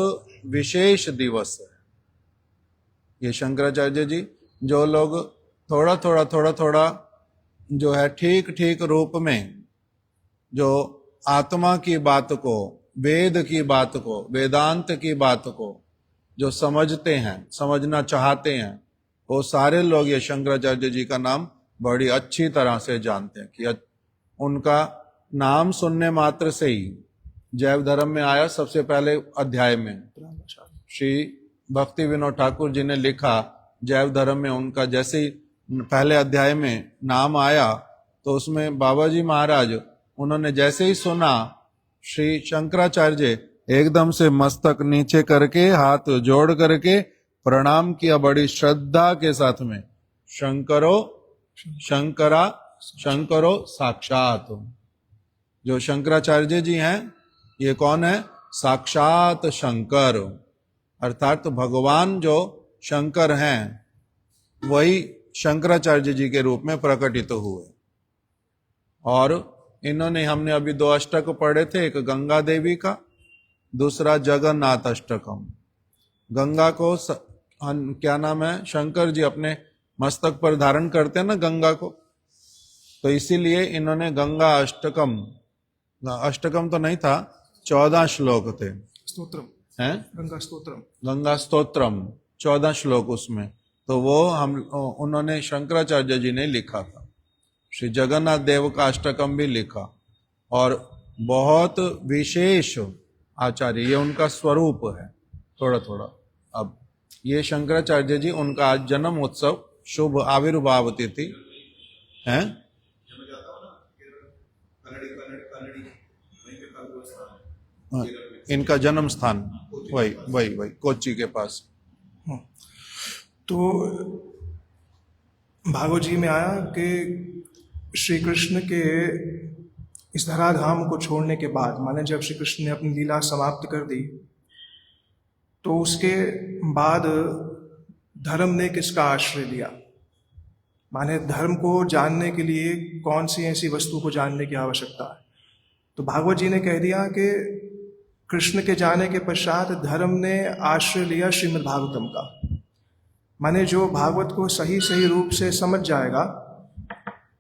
विशेष दिवस है ये शंकराचार्य जी। जो लोग थोड़ा थोड़ा जो है ठीक ठीक रूप में जो आत्मा की बात को, वेद की बात को, वेदांत की बात को जो समझते हैं, समझना चाहते हैं, वो सारे लोग ये शंकराचार्य जी का नाम बड़ी अच्छी तरह से जानते हैं कि उनका नाम सुनने मात्र से ही जैव धर्म में आया। सबसे पहले अध्याय में श्री भक्ति विनोद ठाकुर जी ने लिखा, जैव धर्म में उनका जैसे ही पहले अध्याय में नाम आया तो उसमें बाबा जी महाराज उन्होंने जैसे ही सुना श्री शंकराचार्य, एकदम से मस्तक नीचे करके हाथ जोड़ करके प्रणाम किया बड़ी श्रद्धा के साथ में, शंकरो शंकरा शंकरो साक्षात। जो शंकराचार्य जी हैं ये कौन है? साक्षात शंकर, अर्थात भगवान जो शंकर हैं वही शंकराचार्य जी के रूप में प्रकटित हुए। और इन्होंने, हमने अभी 2 अष्टक पढ़े थे, एक गंगा देवी का, दूसरा जगन्नाथ अष्टकम। गंगा को क्या नाम है, शंकर जी अपने मस्तक पर धारण करते हैं ना गंगा को, तो इसीलिए इन्होंने गंगा अष्टकम, अष्टकम तो नहीं था, 14 श्लोक थे, स्तोत्रम, हैं गंगा स्तोत्रम, गंगा स्तोत्रम, 14 श्लोक उसमें, तो वो उन्होंने शंकराचार्य जी ने लिखा था। श्री जगन्नाथ देव का अष्टकम भी लिखा, और बहुत विशेष आचार्य, ये उनका स्वरूप है थोड़ा थोड़ा। अब ये शंकराचार्य जी, उनका आज जन्म उत्सव, शुभ आविर्भाव तिथि है। इनका जन्म स्थान वही वही वही कोच्चि के पास। तो भागवत जी में आया कि श्री कृष्ण के इस धराधाम को छोड़ने के बाद, माने जब श्री कृष्ण ने अपनी लीला समाप्त कर दी, तो उसके बाद धर्म ने किसका आश्रय लिया? माने धर्म को जानने के लिए कौन सी ऐसी वस्तु को जानने की आवश्यकता है? तो भागवत जी ने कह दिया कि कृष्ण के जाने के पश्चात धर्म ने आश्रय लिया श्रीमद् भागवतम का। माने जो भागवत को सही सही रूप से समझ जाएगा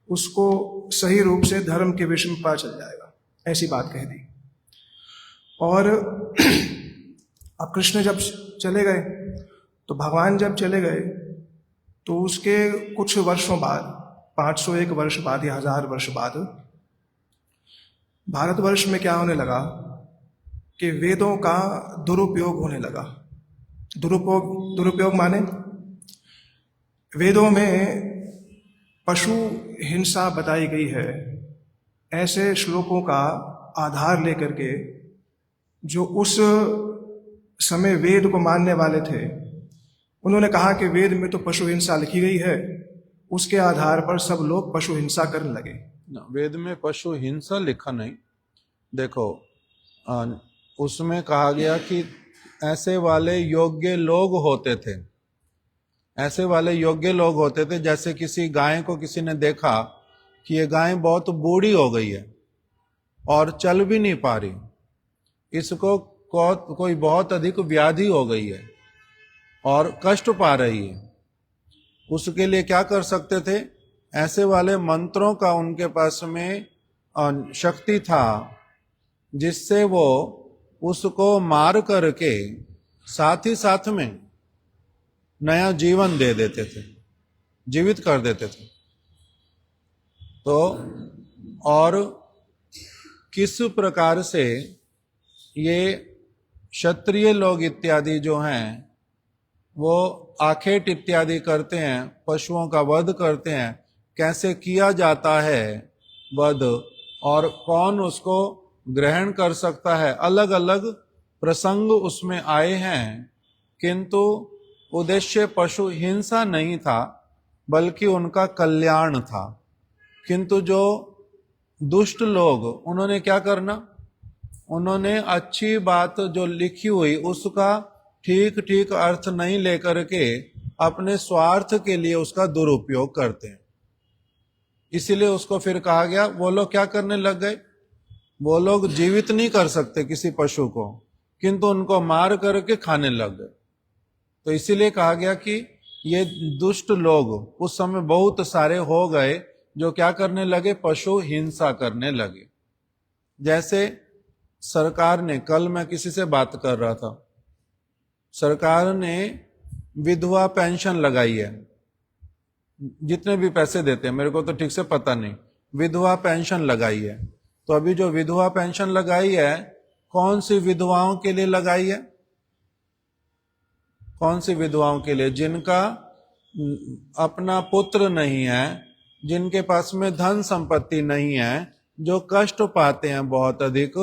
उसको सही रूप से धर्म के विषय में पता चल जाएगा, ऐसी बात कह दी। और अब कृष्ण जब चले गए, तो भगवान जब चले गए तो उसके कुछ वर्षों बाद, 501 वर्ष बाद या 1000 वर्ष बाद, भारतवर्ष में क्या होने लगा कि वेदों का दुरुपयोग होने लगा। दुरुपयोग माने वेदों में पशु हिंसा बताई गई है, ऐसे श्लोकों का आधार लेकर के जो उस समय वेद को मानने वाले थे, उन्होंने कहा कि वेद में तो पशु हिंसा लिखी गई है, उसके आधार पर सब लोग पशु हिंसा करने लगे। वेद में पशु हिंसा लिखा नहीं, देखो उसमें कहा गया कि ऐसे वाले योग्य लोग होते थे, ऐसे वाले योग्य लोग होते थे, जैसे किसी गाय को किसी ने देखा कि ये गाय बहुत बूढ़ी हो गई है और चल भी नहीं पा रही, इसको कोई बहुत अधिक व्याधि हो गई है और कष्ट पा रही है, उसके लिए क्या कर सकते थे? ऐसे वाले मंत्रों का उनके पास में शक्ति था जिससे वो उसको मार करके साथ ही साथ में नया जीवन दे देते थे, जीवित कर देते थे। तो और किस प्रकार से ये क्षत्रिय लोग इत्यादि जो हैं वो आखेट इत्यादि करते हैं, पशुओं का वध करते हैं, कैसे किया जाता है वध और कौन उसको ग्रहण कर सकता है, अलग अलग प्रसंग उसमें आए हैं। किंतु उद्देश्य पशु हिंसा नहीं था, बल्कि उनका कल्याण था। किंतु जो दुष्ट लोग, उन्होंने क्या करना, उन्होंने अच्छी बात जो लिखी हुई उसका ठीक ठीक अर्थ नहीं लेकर के अपने स्वार्थ के लिए उसका दुरुपयोग करते हैं। इसीलिए उसको फिर कहा गया, वो लोग क्या करने लग गए, वो लोग जीवित नहीं कर सकते किसी पशु को, किंतु उनको मार करके खाने लग गए। तो इसीलिए कहा गया कि ये दुष्ट लोग उस समय बहुत सारे हो गए जो क्या करने लगे, पशु हिंसा करने लगे। जैसे सरकार ने, कल मैं किसी से बात कर रहा था, सरकार ने विधवा पेंशन लगाई है, जितने भी पैसे देते हैं, मेरे को तो ठीक से पता नहीं, विधवा पेंशन लगाई है। तो अभी जो विधवा पेंशन लगाई है, कौन सी विधवाओं के लिए लगाई है? कौन सी विधवाओं के लिए? जिनका अपना पुत्र नहीं है, जिनके पास में धन संपत्ति नहीं है, जो कष्ट पाते हैं बहुत अधिक,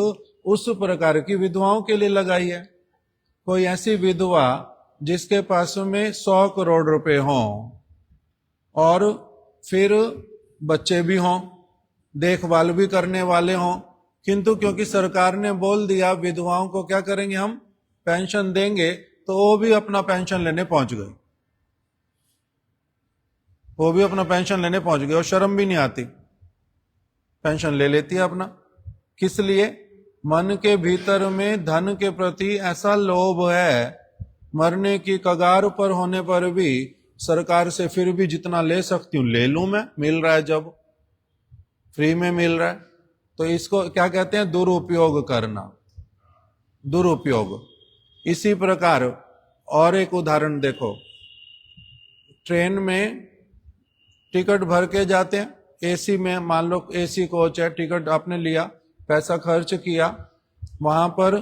उस प्रकार की विधवाओं के लिए लगाई है। कोई ऐसी विधवा जिसके पास में 100 करोड़ रुपए हों और फिर बच्चे भी हों, देखभाल भी करने वाले हों, किंतु क्योंकि सरकार ने बोल दिया विधवाओं को क्या करेंगे हम, पेंशन देंगे, तो वो भी अपना पेंशन लेने पहुंच गए, वो भी अपना पेंशन लेने पहुंच गए और शर्म भी नहीं आती, पेंशन ले लेती है अपना। किस लिए? मन के भीतर में धन के प्रति ऐसा लोभ है, मरने की कगार पर होने पर भी सरकार से फिर भी जितना ले सकती हूं ले लूं, मैं मिल रहा है, जब फ्री में मिल रहा है, तो इसको क्या कहते हैं, दुरुपयोग करना, दुरुपयोग। इसी प्रकार और एक उदाहरण देखो, ट्रेन में टिकट भर के जाते हैं, एसी में, मान लो एसी कोच है, टिकट आपने लिया, पैसा खर्च किया, वहां पर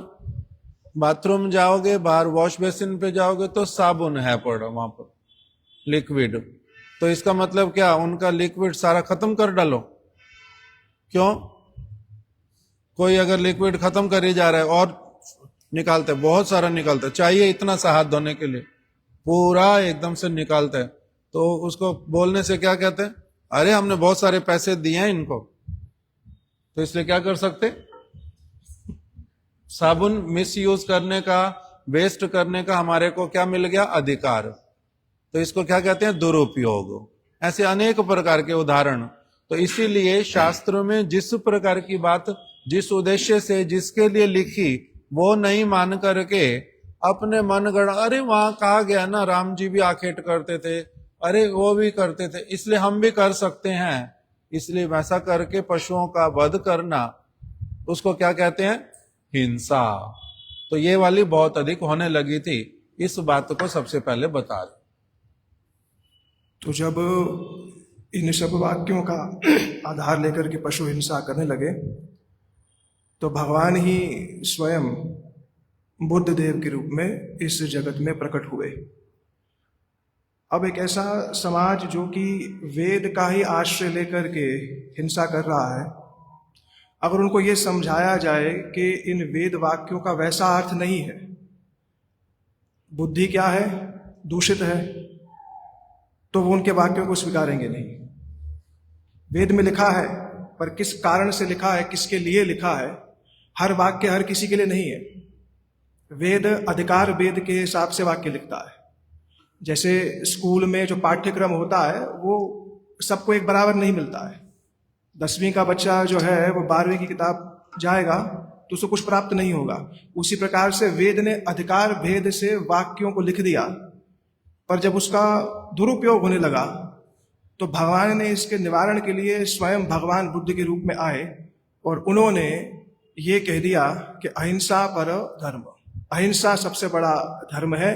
बाथरूम जाओगे, बाहर वॉश बेसिन पे जाओगे तो साबुन है पड़ा वहां पर, लिक्विड, तो इसका मतलब क्या, उनका लिक्विड सारा खत्म कर डालो। क्यों? कोई अगर लिक्विड खत्म कर ही जा रहा है और निकालते, बहुत सारा निकालते, चाहिए इतना सा हाथ धोने के लिए, पूरा एकदम से निकालते हैं, तो उसको बोलने से क्या कहते हैं, अरे हमने बहुत सारे पैसे दिए हैं इनको, तो इसलिए क्या कर सकते, साबुन मिस यूज करने का, वेस्ट करने का हमारे को क्या मिल गया, अधिकार, तो इसको क्या कहते हैं, दुरुपयोग। ऐसे अनेक प्रकार के उदाहरण। तो इसीलिए शास्त्र में जिस प्रकार की बात जिस उद्देश्य से जिसके लिए लिखी वो नहीं मान करके अपने मन गढ़, अरे वहां कहा गया ना राम जी भी आखेट करते थे, अरे वो भी करते थे, इसलिए हम भी कर सकते हैं, इसलिए वैसा करके पशुओं का वध करना, उसको क्या कहते हैं, हिंसा। तो ये वाली बहुत अधिक होने लगी थी, इस बात को सबसे पहले बता दे। तो जब इन सब वाक्यों का आधार लेकर के पशु हिंसा करने लगे, तो भगवान ही स्वयं बुद्ध देव के रूप में इस जगत में प्रकट हुए। अब एक ऐसा समाज जो कि वेद का ही आश्रय लेकर के हिंसा कर रहा है, अगर उनको ये समझाया जाए कि इन वेद वाक्यों का वैसा अर्थ नहीं है, बुद्धि क्या है, दूषित है, तो वो उनके वाक्यों को स्वीकारेंगे नहीं। वेद में लिखा है, पर किस कारण से लिखा है, किसके लिए लिखा है, हर वाक्य हर किसी के लिए नहीं है। वेद अधिकार वेद के हिसाब से वाक्य लिखता है। जैसे स्कूल में जो पाठ्यक्रम होता है वो सबको एक बराबर नहीं मिलता है। 10वीं का बच्चा जो है वो 12वीं की किताब जाएगा तो उसको कुछ प्राप्त नहीं होगा। उसी प्रकार से वेद ने अधिकार भेद से वाक्यों को लिख दिया, पर जब उसका दुरुपयोग होने लगा तो भगवान ने इसके निवारण के लिए स्वयं भगवान बुद्ध के रूप में आए और उन्होंने ये कह दिया कि अहिंसा पर धर्म, अहिंसा सबसे बड़ा धर्म है।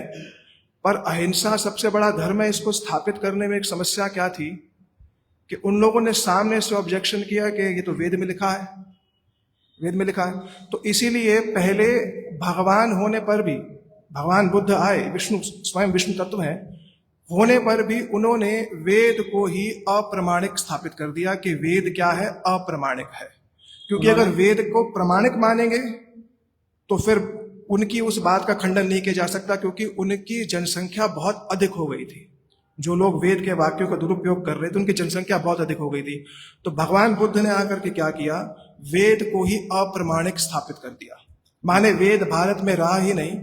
पर अहिंसा सबसे बड़ा धर्म है, इसको स्थापित करने में एक समस्या क्या थी कि उन लोगों ने सामने से ऑब्जेक्शन किया कि ये तो वेद में लिखा है, वेद में लिखा है। तो इसीलिए पहले भगवान होने पर भी, भगवान बुद्ध आए, विष्णु स्वयं विष्णु तत्व हैं, होने पर भी उन्होंने वेद को ही अप्रमाणिक स्थापित कर दिया कि वेद क्या है, अप्रमाणिक है। क्योंकि अगर वेद को प्रमाणिक मानेंगे तो फिर उनकी उस बात का खंडन नहीं किया जा सकता, क्योंकि उनकी जनसंख्या बहुत अधिक हो गई थी। जो लोग वेद के वाक्यों का दुरुपयोग कर रहे थे उनकी जनसंख्या बहुत अधिक हो गई थी। तो भगवान बुद्ध ने आकर के क्या किया, वेद को ही अप्रमाणिक स्थापित कर दिया। माने वेद भारत में रहा ही नहीं,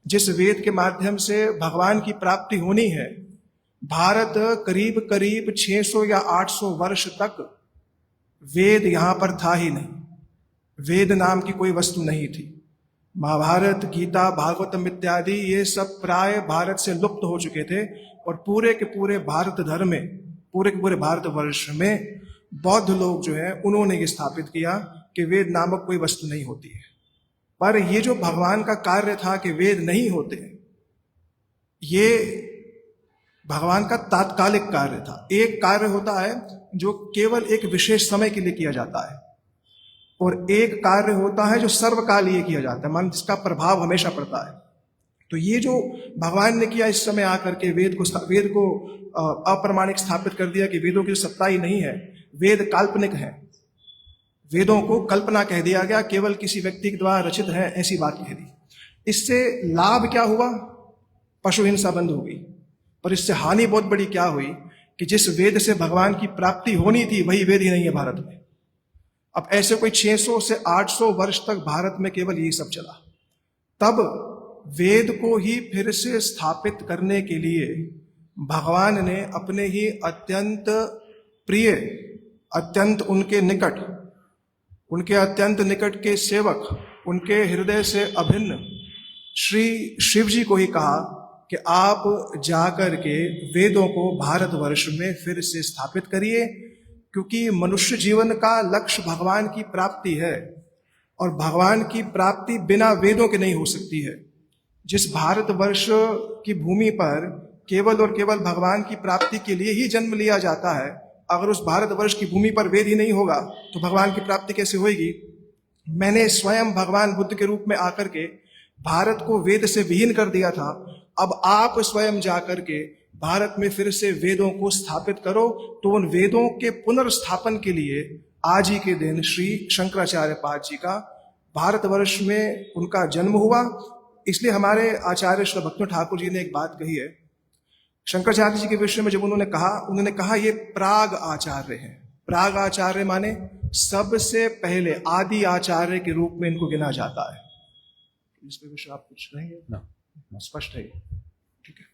जिस वेद के माध्यम से भगवान की प्राप्ति होनी है, भारत करीब करीब 600 या 800 वर्ष तक वेद यहां पर था ही नहीं। वेद नाम की कोई वस्तु नहीं थी। महाभारत, गीता, भागवतम इत्यादि ये सब प्राय भारत से लुप्त हो चुके थे और पूरे के पूरे भारत धर्म में, पूरे के पूरे भारतवर्ष में बौद्ध लोग जो है उन्होंने ये स्थापित किया कि वेद नामक कोई वस्तु नहीं होती है। पर ये जो भगवान का कार्य था कि वेद नहीं होते, ये भगवान का तात्कालिक कार्य था। एक कार्य होता है जो केवल एक विशेष समय के लिए किया जाता है, और एक कार्य होता है जो सर्वकालीय किया जाता है, मान जिसका प्रभाव हमेशा पड़ता है। तो ये जो भगवान ने किया इस समय आकर के वेद को अप्रमाणिक स्थापित कर दिया कि वेदों की सत्ता ही नहीं है, वेद काल्पनिक है, वेदों को कल्पना कह दिया गया, केवल किसी व्यक्ति के द्वारा रचित है, ऐसी बात कह दी। इससे लाभ क्या हुआ, पशु हिंसा बंद हो गई। पर इससे हानि बहुत बड़ी क्या हुई कि जिस वेद से भगवान की प्राप्ति होनी थी वही वेद ही नहीं है भारत में। अब ऐसे कोई 600 से 800 वर्ष तक भारत में केवल यही सब चला। तब वेद को ही फिर से स्थापित करने के लिए भगवान ने अपने ही अत्यंत प्रिय, अत्यंत उनके अत्यंत निकट के सेवक, उनके हृदय से अभिन्न श्री शिव जी को ही कहा कि आप जाकर के वेदों को भारतवर्ष में फिर से स्थापित करिए, क्योंकि मनुष्य जीवन का लक्ष्य भगवान की प्राप्ति है और भगवान की प्राप्ति बिना वेदों के नहीं हो सकती है। जिस भारतवर्ष की भूमि पर केवल और केवल भगवान की प्राप्ति के लिए ही जन्म लिया जाता है, अगर उस भारतवर्ष की भूमि पर वेद ही नहीं होगा तो भगवान की प्राप्ति कैसे होगी? मैंने स्वयं भगवान बुद्ध के रूप में आकर के भारत को वेद से विहीन कर दिया था। अब आप स्वयं जाकर के भारत में फिर से वेदों को स्थापित करो। तो उन वेदों के पुनर्स्थापन के लिए आज ही के दिन श्री शंकराचार्य पाद जी का भारतवर्ष में उनका जन्म हुआ। इसलिए हमारे आचार्य श्री भक्तिनाथ ठाकुर जी ने एक बात कही है शंकराचार्य जी के विषय में। जब उन्होंने कहा ये प्राग आचार्य हैं। प्राग आचार्य माने सबसे पहले आदि आचार्य के रूप में इनको गिना जाता है। इस पे विषय आप कुछ कहेंगे? ना, स्पष्ट है, ठीक है।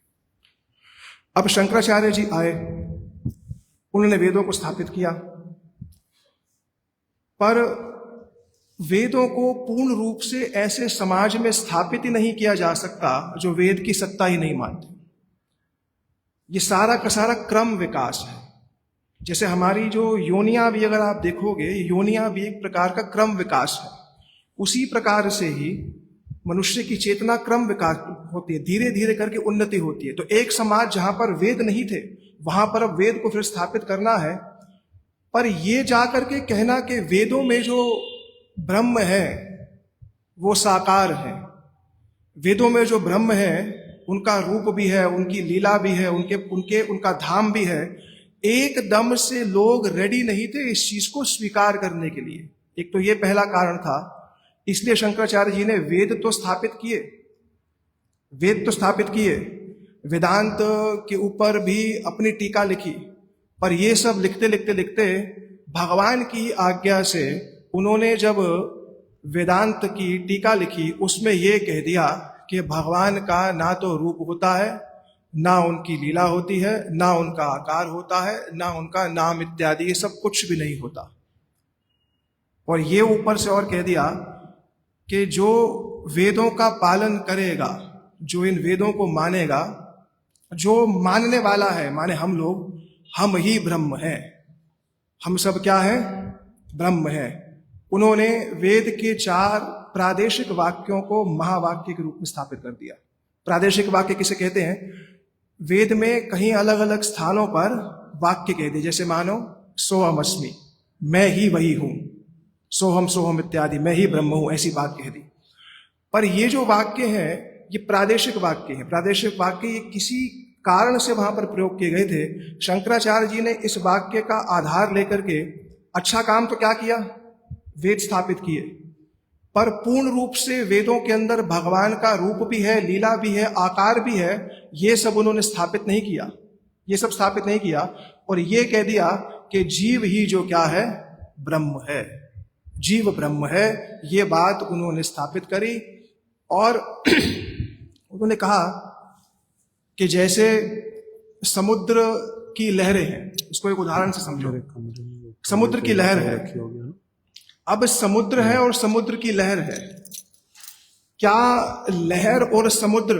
अब शंकराचार्य जी आए, उन्होंने वेदों को स्थापित किया, पर वेदों को पूर्ण रूप से ऐसे समाज में स्थापित ही नहीं किया जा सकता जो वेद की सत्ता ही नहीं मानते। ये सारा का सारा क्रम विकास है। जैसे हमारी जो योनियां भी अगर आप देखोगे, योनियां भी एक प्रकार का क्रम विकास है। उसी प्रकार से ही मनुष्य की चेतना क्रम विकास होती है, धीरे धीरे करके उन्नति होती है। तो एक समाज जहां पर वेद नहीं थे वहां पर अब वेद को फिर स्थापित करना है। पर ये जाकर के कहना कि वेदों में जो ब्रह्म है वो साकार है, वेदों में जो ब्रह्म है उनका रूप भी है, उनकी लीला भी है, उनका धाम भी है, एकदम से लोग रेडी नहीं थे इस चीज को स्वीकार करने के लिए। एक तो ये पहला कारण था। इसलिए शंकराचार्य जी ने वेद तो स्थापित किए, वेदांत के ऊपर भी अपनी टीका लिखी, पर ये सब लिखते भगवान की आज्ञा से उन्होंने जब वेदांत की टीका लिखी उसमें ये कह दिया कि भगवान का ना तो रूप होता है, ना उनकी लीला होती है, ना उनका आकार होता है, ना उनका नाम इत्यादि, ये सब कुछ भी नहीं होता। और ये ऊपर से और कह दिया कि जो वेदों का पालन करेगा, जो इन वेदों को मानेगा, जो मानने वाला है, माने हम लोग, हम ही ब्रह्म हैं। हम सब क्या है? ब्रह्म है। उन्होंने वेद के 4 प्रादेशिक वाक्यों को महावाक्य के रूप में स्थापित कर दिया। प्रादेशिक वाक्य किसे कहते हैं? वेद में कहीं अलग अलग स्थानों पर वाक्य कह दिए, जैसे मानो सोहमस्मि, मैं ही वही हूं, सोहम इत्यादि, मैं ही ब्रह्म हूं, ऐसी बात कह दी। पर ये जो वाक्य हैं ये प्रादेशिक वाक्य हैं। प्रादेशिक वाक्य ये किसी कारण से वहां पर प्रयोग किए गए थे। शंकराचार्य जी ने इस वाक्य का आधार लेकर के अच्छा काम तो क्या किया? वेद स्थापित किए, पर पूर्ण रूप से वेदों के अंदर भगवान का रूप भी है, लीला भी है, आकार भी है, ये सब उन्होंने स्थापित नहीं किया। ये सब स्थापित नहीं किया और ये कह दिया कि जीव ही जो क्या है? ब्रह्म है, जीव ब्रह्म है। ये बात उन्होंने स्थापित करी और उन्होंने कहा कि जैसे समुद्र की लहरें हैं, इसको एक उदाहरण से समझो। समुद्र की लहर है, अब समुद्र है और समुद्र की लहर है। क्या लहर और समुद्र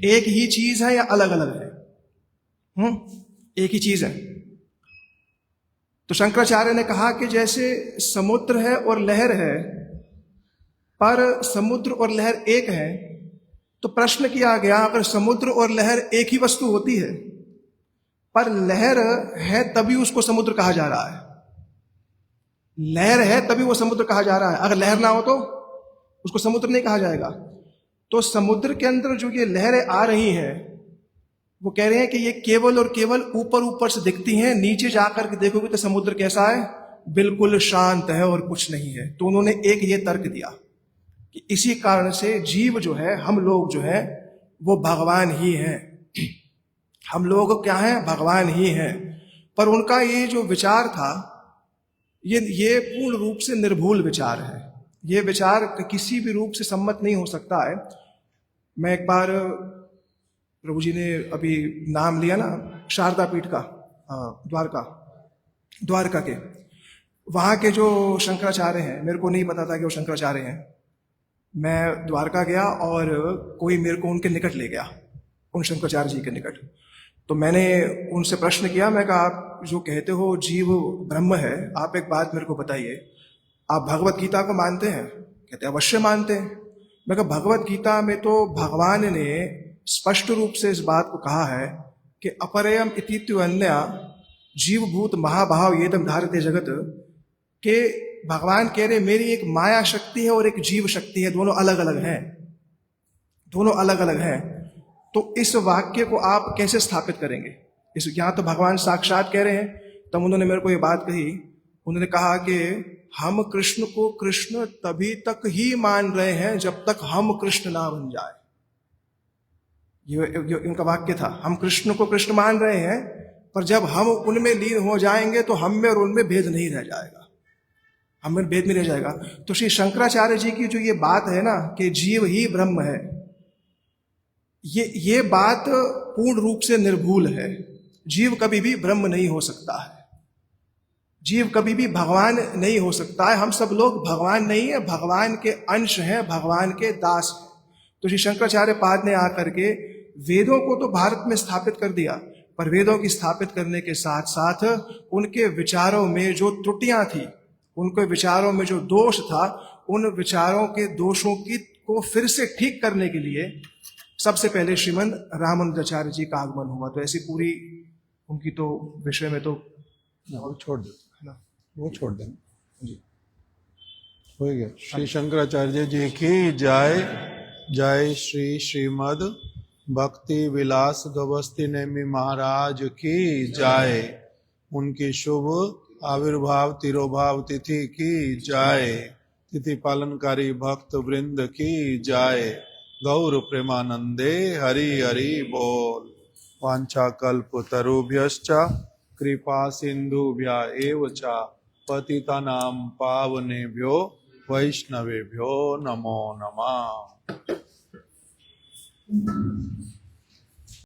एक ही चीज है या अलग अलग है? एक ही चीज है। तो शंकराचार्य ने कहा कि जैसे समुद्र है और लहर है, पर समुद्र और लहर एक है, तो प्रश्न किया गया अगर समुद्र और लहर एक ही वस्तु होती है, पर लहर है तभी उसको समुद्र कहा जा रहा है, लहर है तभी वो समुद्र कहा जा रहा है, अगर लहर ना हो तो उसको समुद्र नहीं कहा जाएगा। तो समुद्र के अंदर जो ये लहरें आ रही हैं वो कह रहे हैं कि ये केवल और केवल ऊपर ऊपर से दिखती हैं, नीचे जाकर के देखोगे तो समुद्र कैसा है? बिल्कुल शांत है और कुछ नहीं है। तो उन्होंने एक ये तर्क दिया कि इसी कारण से जीव जो है, हम लोग जो है वो भगवान ही हैं, हम लोग क्या हैं, भगवान ही हैं। पर उनका ये जो विचार था, ये पूर्ण रूप से निर्भूल विचार है। ये विचार किसी भी रूप से सम्मत नहीं हो सकता है। मैं एक बार, प्रभु जी ने अभी नाम लिया ना शारदा पीठ का, द्वारका के, वहाँ के जो शंकराचार्य हैं, मेरे को नहीं पता था कि वो शंकराचार्य हैं। मैं द्वारका गया और कोई मेरे को उनके निकट ले गया, उन शंकराचार्य जी के निकट। तो मैंने उनसे प्रश्न किया, मैं कहा आप जो कहते हो जीव ब्रह्म है, आप एक बात मेरे को बताइए, आप भगवत गीता को मानते हैं? कहते अवश्य मानते हैं। मैं कहा भगवत गीता में तो भगवान ने स्पष्ट रूप से इस बात को कहा है कि अपरयम इतित्यु अन्य जीवभूत महाभाव येदम धारते जगत, के भगवान कह रहे मेरी एक माया शक्ति है और एक जीव शक्ति है, दोनों अलग अलग हैं, दोनों अलग अलग हैं। तो इस वाक्य को आप कैसे स्थापित करेंगे? इस यहाँ तो भगवान साक्षात कह रहे हैं। तब उन्होंने मेरे को ये बात कही, उन्होंने कहा कि हम कृष्ण को कृष्ण तभी तक ही मान रहे हैं जब तक हम कृष्ण ना बन जाए। ये इनका वाक्य था, हम कृष्ण को कृष्ण मान रहे हैं, पर जब हम उनमें लीन हो जाएंगे तो हम में और उनमें भेद नहीं रह जाएगा, हम में भेद नहीं रह जाएगा। तो श्री शंकराचार्य जी की जो ये बात है ना कि जीव ही ब्रह्म है, ये बात पूर्ण रूप से निर्भूल है। जीव कभी भी ब्रह्म नहीं हो सकता है, जीव कभी भी भगवान नहीं हो सकता है। हम सब लोग भगवान नहीं है, भगवान के अंश हैं, भगवान के दास हैं। तो श्री शंकराचार्य पाद ने आकर के वेदों को तो भारत में स्थापित कर दिया, पर वेदों की स्थापित करने के साथ साथ उनके विचारों में जो त्रुटियां थी, उनके विचारों में जो दोष था, उन विचारों के दोषों को फिर से ठीक करने के लिए सबसे पहले श्रीमद रामानुजाचार्य जी का आगमन हुआ। तो ऐसी पूरी उनकी तो विषय में तो वो छोड़ दो, है ना, वो छोड़ देना जी, हो गया। श्री शंकराचार्य जी की जय। जय श्री श्रीमद भक्ति विलास गवस्थी नेमी महाराज की जय। उनकी शुभ आविर्भाव तिरोभाव तिथि की जय। तिथि पालनकारी भक्त वृंद की जय। गौर प्रेमानंदे हरि हरि बोल। वांछा कल्प तरुभ्यश्च कृपा सिंधुभ्य एव च पतितानां पावनेभ्यो वैष्णवेभ्यो नमो नमः।